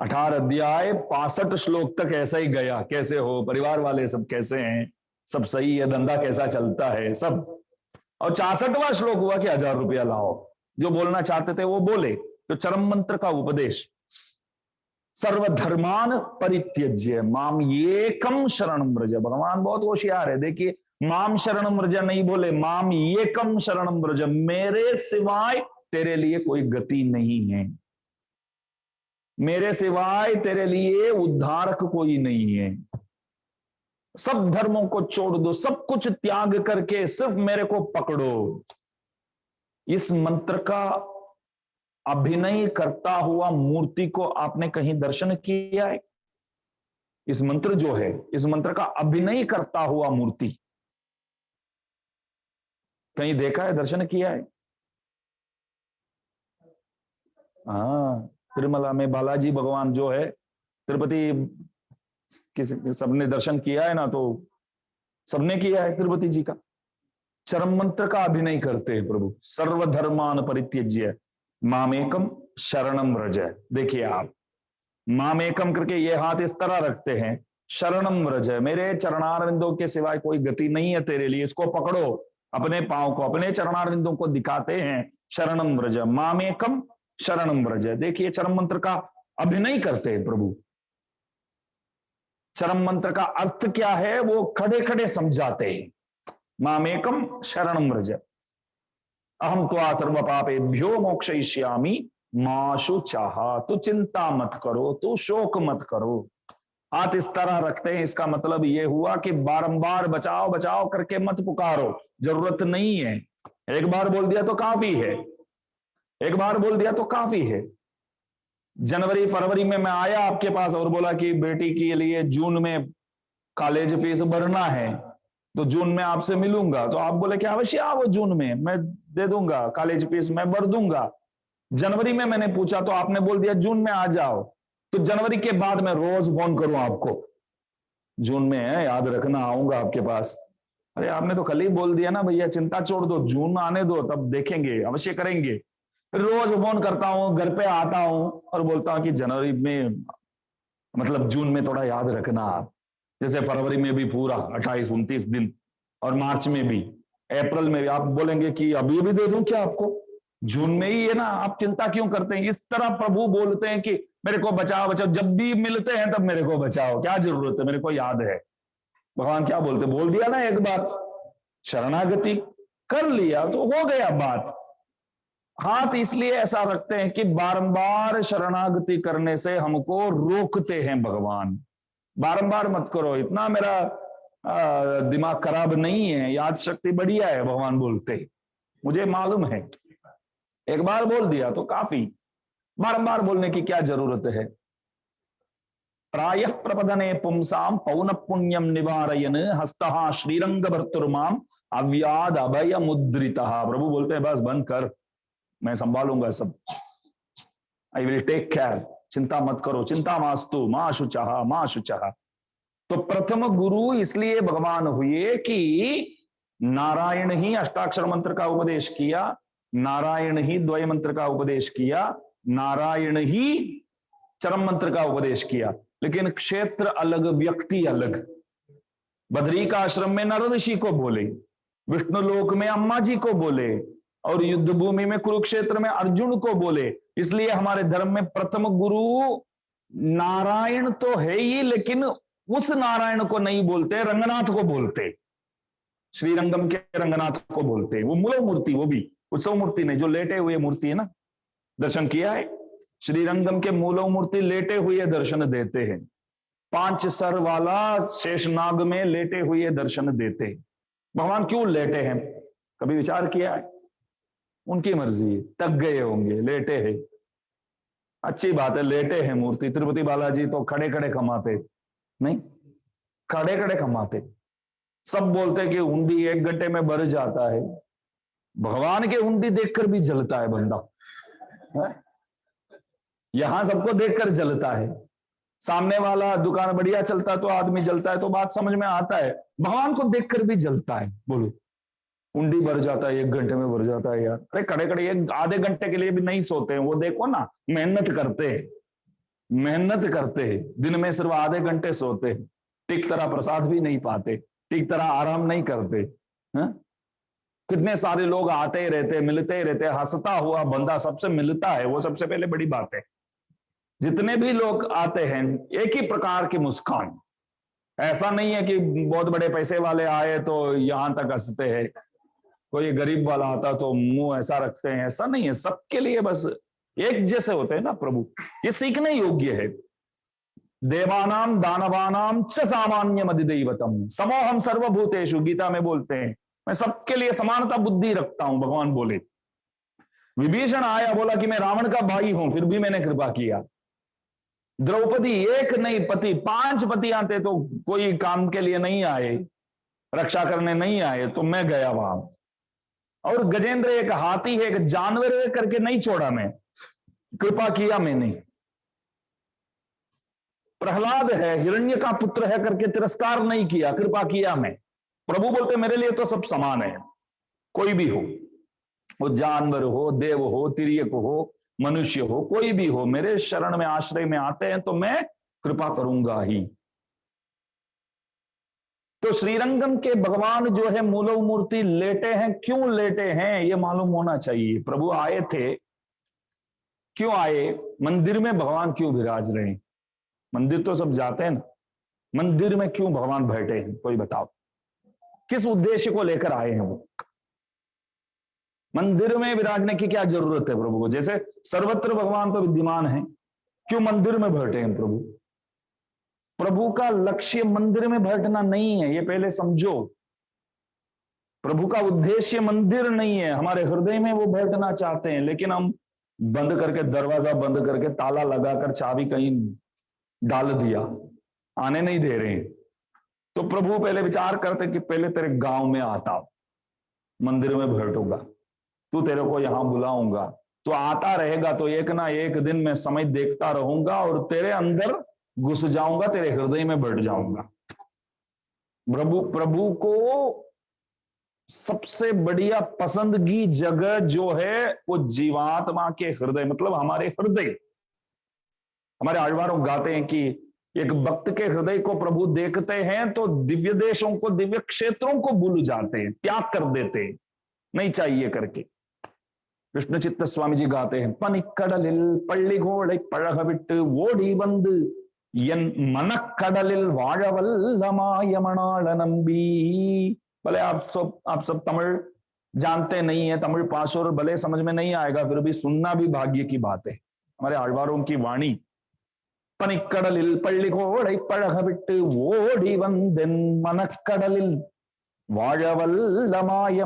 18 अध्याय 65 श्लोक तक ऐसा ही गया, कैसे हो, परिवार वाले सब कैसे हैं, सब सही है, धंधा कैसा चलता है सब। और 64वां श्लोक हुआ कि 1000 रुपया लाओ, जो बोलना चाहते थे वो बोले। तो चरम मंत्र का उपदेश, सर्वधर्मान परित्यज्य माम येकम शरणं व्रज। भगवान बहुत होशियार है, देखिए माम शरणं व्रज नहीं बोले, माम येकम शरणं व्रज, मेरे सिवाय तेरे लिए कोई गति नहीं है, मेरे सिवाय तेरे लिए उद्धारक कोई नहीं है, सब धर्मों को छोड़ दो, सब कुछ त्याग करके सिर्फ मेरे को पकड़ो। इस मंत्र का अभिनय करता हुआ मूर्ति को आपने कहीं दर्शन किया है? इस मंत्र जो है, इस मंत्र का अभिनय करता हुआ मूर्ति कहीं देखा है, दर्शन किया है? हाँ, तिरुमला में बालाजी भगवान जो है, तिरुपति किसी सबने दर्शन किया है ना, तो सबने किया है तिरुपति जी का। चरम मंत्र का अभिनय करते हैं प्रभु, सर्वधर्मान परित्यज्य मामेकम शरणम व्रज। देखिए आप, मामेकम करके ये हाथ इस तरह रखते हैं, शरणम व्रज, मेरे चरणारविंदों के सिवाय कोई गति नहीं है तेरे लिए, इसको पकड़ो, अपने पांव को अपने चरणारविंदों को दिखाते हैं, शरणम व्रज मामेकम शरणम व्रज। देखिए चरम मंत्र का अभिनय करते हैं प्रभु। चरम मंत्र का अर्थ क्या है वो खड़े खड़े समझाते हैं, मामेकम शरणं व्रज अहम त्वा सर्व पापेभ्यो मोक्षयिष्यामि मा शुचः। तू चिंता मत करो, तू शोक मत करो। हाथ इस तरह रखते हैं, इसका मतलब यह हुआ कि बारंबार बचाओ बचाओ करके मत पुकारो, जरूरत नहीं है, एक बार बोल दिया तो काफी है, एक बार बोल दिया तो काफी है। जनवरी फरवरी में मैं आया आपके पास और बोला कि बेटी के लिए जून में कॉलेज फीस भरना है, तो जून में आपसे मिलूंगा, तो आप बोले कि अवश्य आओ, जून में मैं दे दूंगा, कॉलेज फीस मैं भर दूंगा। जनवरी में मैंने पूछा तो आपने बोल दिया जून में आ जाओ, तो जनवरी के बाद मैं रोज फोन करूं आपको, जून में है याद रखना आऊंगा आपके पास। अरे आपने तो कल ही बोल दिया ना भैया, चिंता छोड़ दो, जून आने दो तब देखेंगे, अवश्य करेंगे। रोज फोन करता हूं, घर पे आता हूं और बोलता हूं कि जनवरी में मतलब जून में थोड़ा याद रखना आप। जैसे फरवरी में भी पूरा 28-29 दिन, और मार्च में भी, अप्रैल में भी। आप बोलेंगे कि अभी भी दे दूं क्या आपको, जून में ही है ना, आप चिंता क्यों करते हैं। इस तरह प्रभु बोलते हैं कि मेरे को बचाओ बचाओ, जब भी मिलते हैं तब मेरे को बचाओ, क्या जरूरत है, मेरे को याद है। भगवान क्या बोलते, बोल दिया ना एक बार, शरणागति कर लिया तो हो गया बात। हाथ इसलिए ऐसा रखते हैं कि बारंबार शरणागति करने से हमको रोकते हैं भगवान। बारंबार मत करो, इतना मेरा दिमाग खराब नहीं है, याद शक्ति बढ़िया है, भगवान बोलते मुझे मालूम है। एक बार बोल दिया तो काफी, बारंबार बोलने की क्या जरूरत है। प्रायः प्रपदने पुंसाम पौन पुण्यम निवारयन हस्तः श्रीरंग भर्तुर्माम अव्याद अभय मुद्रितः। प्रभु बोलते हैं बस बंद कर, मैं संभालूंगा सब, आई विल टेक केयर, चिंता मत करो, चिंता मास्तु मां शुचः मां शुचः। तो प्रथम गुरु इसलिए भगवान हुए कि नारायण ही अष्टाक्षर मंत्र का उपदेश किया, नारायण ही द्वय मंत्र का उपदेश किया, नारायण ही चरम मंत्र का उपदेश किया। लेकिन क्षेत्र अलग, व्यक्ति अलग। बद्री का आश्रम में नर ऋषि को बोले, विष्णु लोक में अम्मा जी को बोले, और युद्ध भूमि में कुरुक्षेत्र में अर्जुन को बोले। इसलिए हमारे धर्म में प्रथम गुरु नारायण तो है ही, लेकिन उस नारायण को नहीं बोलते, रंगनाथ को बोलते, श्रीरंगम के रंगनाथ को बोलते। वो मूल मूर्ति, वो भी उत्सव मूर्ति नहीं, जो लेटे हुए मूर्ति है ना, दर्शन किया है श्रीरंगम के मूल मूर्ति लेटे हुए दर्शन देते हैं। 5 सर वाला शेषनाग में लेटे हुए दर्शन देते हैं। भगवान क्यों लेटे हैं, कभी विचार किया है? उनकी मर्जी, तक गए होंगे, लेटे हैं, अच्छी बात है, लेटे हैं मूर्ति। तिरुपति बालाजी तो खड़े खड़े कमाते नहीं, खड़े खड़े कमाते। सब बोलते कि हुंडी 1 घंटे में भर जाता है, भगवान के हुंडी देखकर भी जलता है बंदा है? यहां सबको देखकर जलता है, सामने वाला दुकान बढ़िया चलता तो आदमी जलता है, तो बात समझ में आता है, भगवान को देखकर भी जलता है। बोलो, हुंडी भर जाता है, 1 घंटे में भर जाता है यार। अरे खड़े खड़े आधे घंटे के लिए भी नहीं सोते हैं, वो देखो ना, मेहनत करते हैं, मेहनत करते हैं, दिन में सिर्फ आधे घंटे सोते हैं, ठीक तरह प्रसाद भी नहीं पाते, ठीक तरह आराम नहीं करते हैं? कितने सारे लोग आते रहते, मिलते रहते, हंसता हुआ बंदा सबसे मिलता है, वो सबसे पहले बड़ी बात है। जितने भी लोग आते हैं एक ही प्रकार की मुस्कान, ऐसा नहीं है कि बहुत बड़े पैसे वाले आए तो यहां तक हंसते हैं, कोई गरीब वाला आता तो मुंह ऐसा रखते हैं, ऐसा नहीं है। सबके लिए बस एक जैसे होते हैं ना प्रभु, ये सीखने योग्य है। देवानाम दानवानाम च सामान्यम अधिदैवतम समोहम सर्वभूतेषु, गीता में बोलते हैं मैं सबके लिए समानता बुद्धि रखता हूं, भगवान बोले। विभीषण आया, बोला कि मैं रावण का भाई हूं, फिर भी मैंने कृपा किया। द्रौपदी एक नहीं पति, 5 पति आते तो कोई काम के लिए नहीं आए, रक्षा करने नहीं आए, तो मैं गया वहां। और गजेंद्र एक हाथी है, एक जानवर है करके नहीं छोड़ा, मैं कृपा किया मैंने। प्रहलाद है, हिरण्य का पुत्र है करके तिरस्कार नहीं किया, कृपा किया मैं। प्रभु बोलते मेरे लिए तो सब समान है, कोई भी हो, वो जानवर हो, देव हो, तिर्यक हो, मनुष्य हो, कोई भी हो, मेरे शरण में आश्रय में आते हैं तो मैं कृपा करूंगा ही। तो श्रीरंगम के भगवान जो है मूल मूर्ति लेटे हैं, क्यों लेटे हैं ये मालूम होना चाहिए। प्रभु आए थे, क्यों आए, मंदिर में भगवान क्यों विराज रहे हैं? मंदिर तो सब जाते हैं ना, मंदिर में क्यों भगवान बैठे हैं, कोई बताओ, किस उद्देश्य को लेकर आए हैं वो? मंदिर में विराजने की क्या जरूरत है प्रभु को? जैसे सर्वत्र भगवान तो विद्यमान है, क्यों मंदिर में बैठे हैं प्रभु? प्रभु का लक्ष्य मंदिर में बैठना नहीं है, ये पहले समझो। प्रभु का उद्देश्य मंदिर नहीं है, हमारे हृदय में वो बैठना चाहते हैं, लेकिन हम बंद करके, दरवाजा बंद करके, ताला लगाकर, चाबी कहीं डाल दिया, आने नहीं दे रहे हैं। तो प्रभु पहले विचार करते कि पहले तेरे गांव में आता, मंदिर में बैठूंगा, तू तेरे को यहां बुलाऊंगा, तो आता रहेगा, तो एक ना एक दिन मैं समय देखता रहूंगा और तेरे अंदर घुस जाऊंगा, तेरे हृदय में बैठ जाऊंगा। प्रभु को सबसे बढ़िया पसंदगी जगह जो है वो जीवात्मा के हृदय, मतलब हमारे हृदय। हमारे आழ்वारों गाते हैं कि एक भक्त के हृदय को प्रभु देखते हैं तो दिव्य देशों को, दिव्य क्षेत्रों को भूल जाते हैं, त्याग कर देते हैं, नहीं चाहिए करके। कृष्ण चित्त स्वामी जी गाते हैं, पनिक्कडलिल पल्ली घोड़े पழக விட்டு ஓடி வந்து என் मनक्कडलिल வாழவல்லமாயமணாள நம்பி। भले आप सब तमिल जानते नहीं है, तमिल पासुर भले समझ में नहीं आएगा, फिर भी सुनना भी भाग्य की बात है। हमारे आழ்वारों की वाणी, पनिक्कडलिल पल्ली घोड़े पழக விட்டு ஓடி வந்தென் मनक्कडलिल வாழவல்லமாய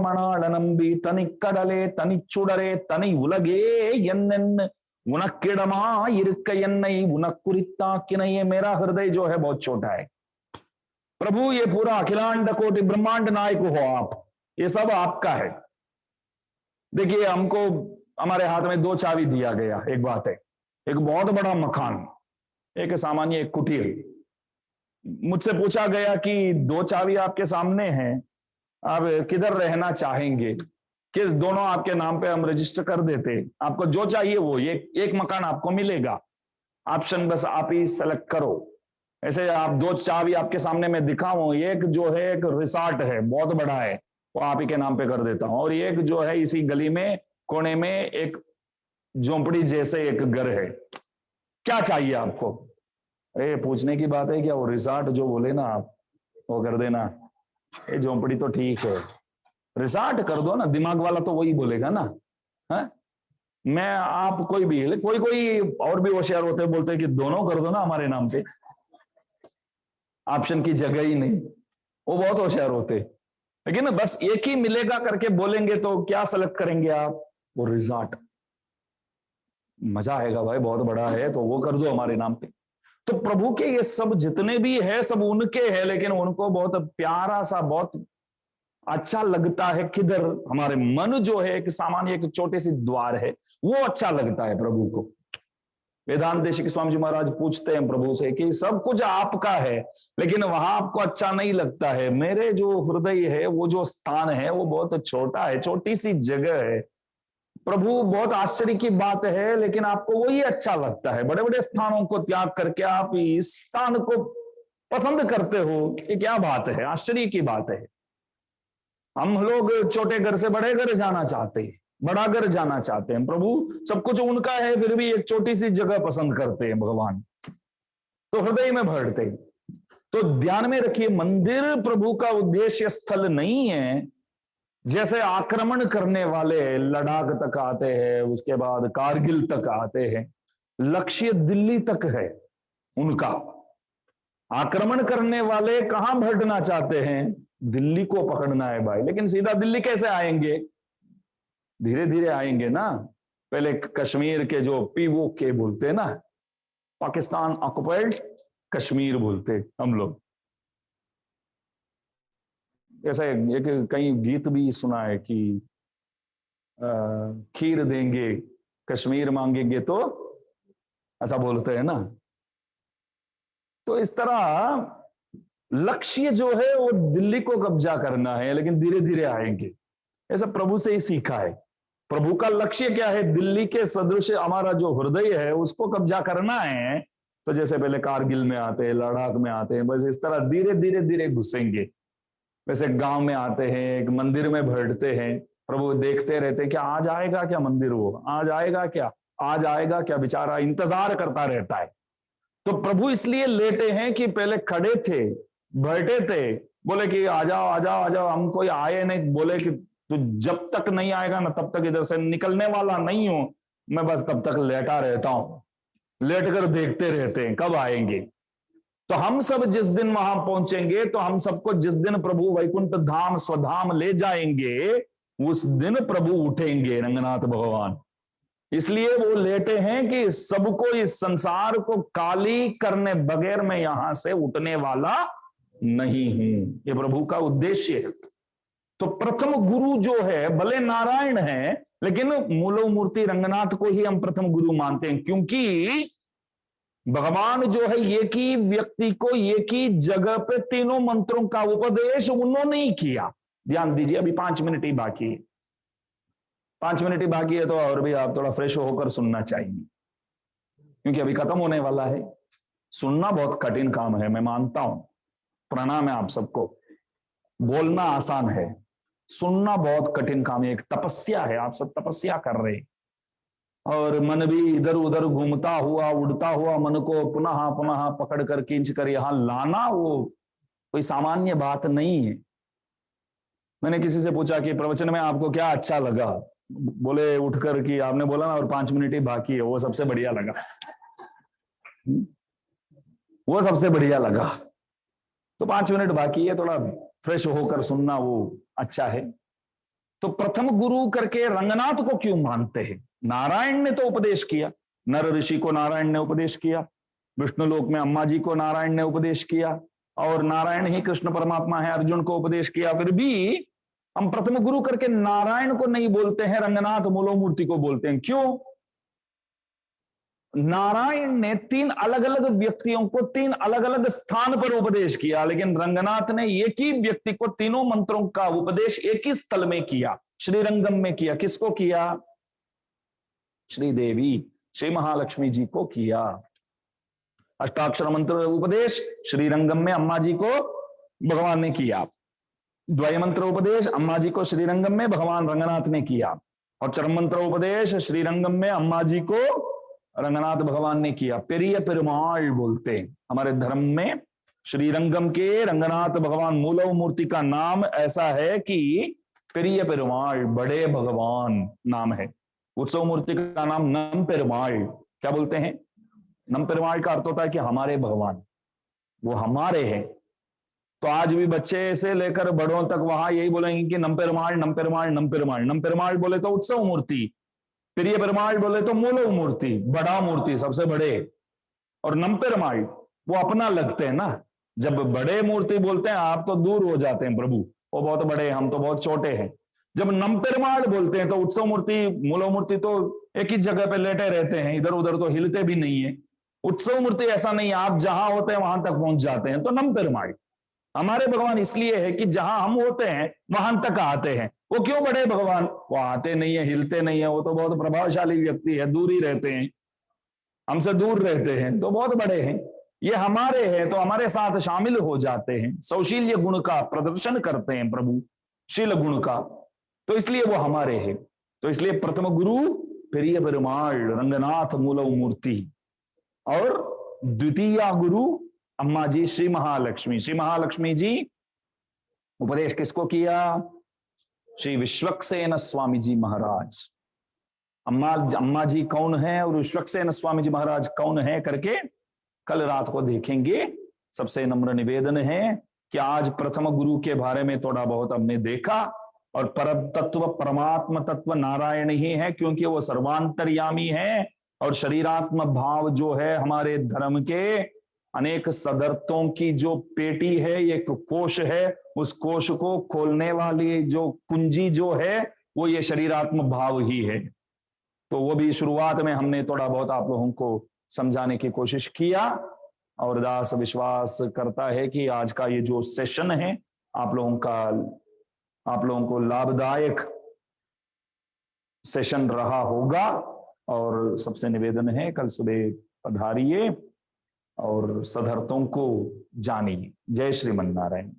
நம்பி தனிக்கடலே தனிச்சுடரே தனி உலகே என்னென்ன उनक्किडमा इरुक्क एन्नै उनक्कुरित्ताक्किनैये। मेरा हृदय जो है बहुत छोटा है प्रभु, ये पूरा अखिलांड कोटि ब्रह्मांड नायक हो आप, ये सब आपका है। देखिए, हमको हमारे हाथ में 2 चाबी दिया गया। एक बात है, एक बहुत बड़ा मकान, एक सामान्य एक कुटीर। मुझसे पूछा गया कि 2 चाबी आपके सामने हैं, आप किधर रहना चाहेंगे, किस दोनों आपके नाम पे हम रजिस्टर कर देते, आपको जो चाहिए वो एक मकान आपको मिलेगा। ऑप्शन बस आप ही सेलेक्ट करो। ऐसे आप 2 चाबी आपके सामने मैं दिखाऊं, एक जो है एक रिसॉर्ट है, बहुत बड़ा है, वो आप ही के नाम पे कर देता हूं, और एक जो है इसी गली में कोने में एक झोंपड़ी जैसे एक घर है। क्या चाहिए आपको? अरे पूछने की बात है क्या? वो रिसॉर्ट जो बोले ना आप, वो कर देना। ये झोंपड़ी तो ठीक है, रिसॉर्ट कर दो ना। दिमाग वाला तो वही बोलेगा ना। है? मैं आप कोई भी, कोई और भी होशियार होते बोलते कि दोनों कर दो ना हमारे नाम पे, ऑप्शन की जगह ही नहीं। वो बहुत होशियार होते, लेकिन बस एक ही मिलेगा करके बोलेंगे तो क्या सेलेक्ट करेंगे आप? वो रिसॉर्ट। मजा आएगा भाई, बहुत बड़ा है तो वो कर दो हमारे नाम पे। तो प्रभु के ये सब जितने भी है सब उनके हैं, लेकिन उनको बहुत प्यारा सा, बहुत अच्छा लगता है किधर? हमारे मन जो है एक सामान्य एक छोटे सी द्वार है, वो अच्छा लगता है प्रभु को। वेदांत देशिक स्वामी जी महाराज पूछते हैं प्रभु से कि सब कुछ आपका है, लेकिन वहां आपको अच्छा नहीं लगता है। मेरे जो हृदय है, वो जो स्थान है, वो बहुत छोटा है, छोटी सी जगह है। प्रभु, बहुत आश्चर्य की बात है, लेकिन आपको वही अच्छा लगता है। बड़े बड़े स्थानों को त्याग करके आप इस स्थान को पसंद करते हो, ये क्या बात है? आश्चर्य की बात है। हम लोग छोटे घर से बड़े घर जाना चाहते हैं, बड़ा घर जाना चाहते हैं। प्रभु सब कुछ उनका है, फिर भी एक छोटी सी जगह पसंद करते हैं भगवान, तो हृदय में भरते। तो ध्यान में रखिए, मंदिर प्रभु का उद्देश्य स्थल नहीं है। जैसे आक्रमण करने वाले लद्दाख तक आते हैं, उसके बाद कारगिल तक आते हैं, लक्ष्य दिल्ली तक है उनका। आक्रमण करने वाले कहां भटना चाहते हैं? दिल्ली को पकड़ना है भाई। लेकिन सीधा दिल्ली कैसे आएंगे? धीरे धीरे आएंगे ना। पहले कश्मीर के जो POK बोलते हैं ना, पाकिस्तान ऑक्युपाइड कश्मीर बोलते हम लोग। ऐसा एक कहीं गीत भी सुना है कि खीर देंगे कश्मीर मांगेंगे, तो ऐसा बोलते हैं ना। तो इस तरह लक्ष्य जो है वो दिल्ली को कब्जा करना है, लेकिन धीरे धीरे आएंगे। ऐसा प्रभु से ही सीखा है। प्रभु का लक्ष्य क्या है? दिल्ली के सदृश हमारा जो हृदय है उसको कब्जा करना है। तो जैसे पहले कारगिल में आते हैं, लद्दाख में आते हैं, बस इस तरह धीरे धीरे धीरे घुसेंगे। वैसे गांव में आते हैं, एक मंदिर में बैठते हैं, प्रभु देखते रहते हैं कि आज आएगा क्या मंदिर, वो आज आएगा क्या, आज आएगा क्या, बेचारा इंतजार करता रहता है। तो प्रभु इसलिए लेटे हैं कि पहले खड़े थे, बैठे थे, बोले कि आ जाओ आ जाओ आ जाओ, हम कोई आए नहीं, बोले कि तू जब तक नहीं आएगा ना तब तक इधर से निकलने वाला नहीं हूं मैं, बस तब तक लेटा रहता हूं। लेट कर देखते रहते हैं कब आएंगे। तो हम सब जिस दिन वहां पहुंचेंगे, तो हम सबको जिस दिन प्रभु वैकुंठ धाम स्वधाम ले जाएंगे, उस दिन प्रभु उठेंगे रंगनाथ भगवान। इसलिए वो लेटे हैं कि सबको, इस संसार को काली करने बगैर मैं यहां से उठने वाला नहीं हूं। ये प्रभु का उद्देश्य है। तो प्रथम गुरु जो है भले नारायण है, लेकिन मूल मूर्ति रंगनाथ को ही हम प्रथम गुरु मानते हैं, क्योंकि भगवान जो है एक ही व्यक्ति को एक ही जगह पे तीनों मंत्रों का उपदेश उन्होंने ही किया। ध्यान दीजिए, अभी 5 मिनट ही बाकी है, 5 मिनट ही बाकी है, तो और भी आप थोड़ा फ्रेश होकर सुनना चाहिए, क्योंकि अभी खत्म होने वाला है। सुनना बहुत कठिन काम है, मैं मानता हूं। प्रणाम है आप सबको। बोलना आसान है, सुनना बहुत कठिन काम है, एक तपस्या है। आप सब तपस्या कर रहे हैं, और मन भी इधर उधर घूमता हुआ, उड़ता हुआ, मन को पुनः पुनः पकड़ कर खींच कर यहां लाना, वो कोई सामान्य बात नहीं है। मैंने किसी से पूछा कि प्रवचन में आपको क्या अच्छा लगा, बोले उठकर कि आपने बोला ना और 5 मिनट ही बाकी है, वो सबसे बढ़िया लगा, वो सबसे बढ़िया लगा। तो 5 मिनट बाकी है, थोड़ा फ्रेश होकर सुनना वो अच्छा है। तो प्रथम गुरु करके रंगनाथ को क्यों मानते हैं? नारायण ने तो उपदेश किया, नर ऋषि को नारायण ने उपदेश किया, विष्णु लोक में अम्मा जी को नारायण ने उपदेश किया, और नारायण ही कृष्ण परमात्मा है, अर्जुन को उपदेश किया। फिर भी हम प्रथम गुरु करके नारायण को नहीं बोलते हैं, रंगनाथ मूलो मूर्ति को बोलते हैं। क्यों? नारायण ने 3 अलग अलग व्यक्तियों को 3 अलग अलग स्थान पर उपदेश किया, लेकिन रंगनाथ ने एक ही व्यक्ति को तीनों मंत्रों का उपदेश एक ही स्थल में किया, श्रीरंगम में किया। किसको किया? श्रीदेवी श्री महालक्ष्मी जी को किया। अष्टाक्षर मंत्र उपदेश श्रीरंगम में अम्मा जी को भगवान ने किया, द्वय मंत्र उपदेश अम्मा जी को श्रीरंगम में भगवान रंगनाथ ने किया, और चरम मंत्र उपदेश श्रीरंगम में अम्मा जी को रंगनाथ भगवान ने किया। पेरिय पेरुमाल बोलते हमारे धर्म में। श्रीरंगम के रंगनाथ भगवान मूलव मूर्ति का नाम ऐसा है कि पेरिय पेरुमाल, बड़े भगवान नाम है। उत्सव मूर्ति का नाम नम पेरुमाल। क्या बोलते हैं? नम पेरुमाल का अर्थ होता है कि हमारे भगवान, वो हमारे हैं। तो आज भी बच्चे से लेकर बड़ों तक वहां यही बोलेंगे कि नम पेरुमाल, नम पेरुमाल, नम पेरुमाल। नम पेरुमाल बोले तो उत्सव मूर्ति, प्रिय पेरुमाल बोले तो मूलव मूर्ति, बड़ा मूर्ति, सबसे बड़े। और नम पेरुमाल वो अपना लगते हैं ना। जब बड़े मूर्ति बोलते हैं आप तो दूर हो जाते हैं, प्रभु वो बहुत बड़े, हम तो बहुत छोटे हैं। जब नम पेरुमाल बोलते हैं तो उत्सव मूर्ति, मूलव मूर्ति तो एक ही जगह पे लेटे रहते हैं, इधर उधर तो हिलते भी नहीं है। उत्सव मूर्ति ऐसा नहीं है, आप जहां होते हैं वहां तक पहुंच जाते हैं। तो नम पेरुमाल हमारे भगवान इसलिए है कि जहां हम होते हैं वहां तक आते हैं। वो क्यों बड़े भगवान? वो आते नहीं है, हिलते नहीं है, वो तो बहुत प्रभावशाली व्यक्ति है, दूर ही रहते हैं, हमसे दूर रहते हैं, तो बहुत बड़े हैं। ये हमारे हैं तो हमारे साथ शामिल हो जाते हैं, सौशील्य गुण का प्रदर्शन करते हैं प्रभु, शील गुण का, तो इसलिए वो हमारे हैं। तो इसलिए प्रथम गुरु पेरिय पेरुमाल रंगनाथ मूलव मूर्ति, और द्वितीय गुरु अम्मा जी श्री महालक्ष्मी। श्री महालक्ष्मी जी उपदेश किसको किया? श्री विश्वक्सेन स्वामी जी महाराज। अम्मा जी कौन है और विश्वक्सेन स्वामी जी महाराज कौन है करके कल रात को देखेंगे। सबसे नम्र निवेदन है कि आज प्रथम गुरु के बारे में थोड़ा बहुत हमने देखा, और परम तत्व परमात्म तत्व नारायण ही है, क्योंकि वो सर्वांतर्यामी है। और शरीरात्म भाव जो है हमारे धर्म के अनेक सदर्थों की जो पेटी है, एक कोश है, उस कोश को खोलने वाली जो कुंजी जो है वो ये शरीरात्म भाव ही है। तो वो भी शुरुआत में हमने थोड़ा बहुत आप लोगों को समझाने की कोशिश किया, और दास विश्वास करता है कि आज का ये जो सेशन है आप लोगों को लाभदायक सेशन रहा होगा। और सबसे निवेदन है कल सुबह पधारिए और सदर्थों को जानिए। जय श्रीमन नारायण।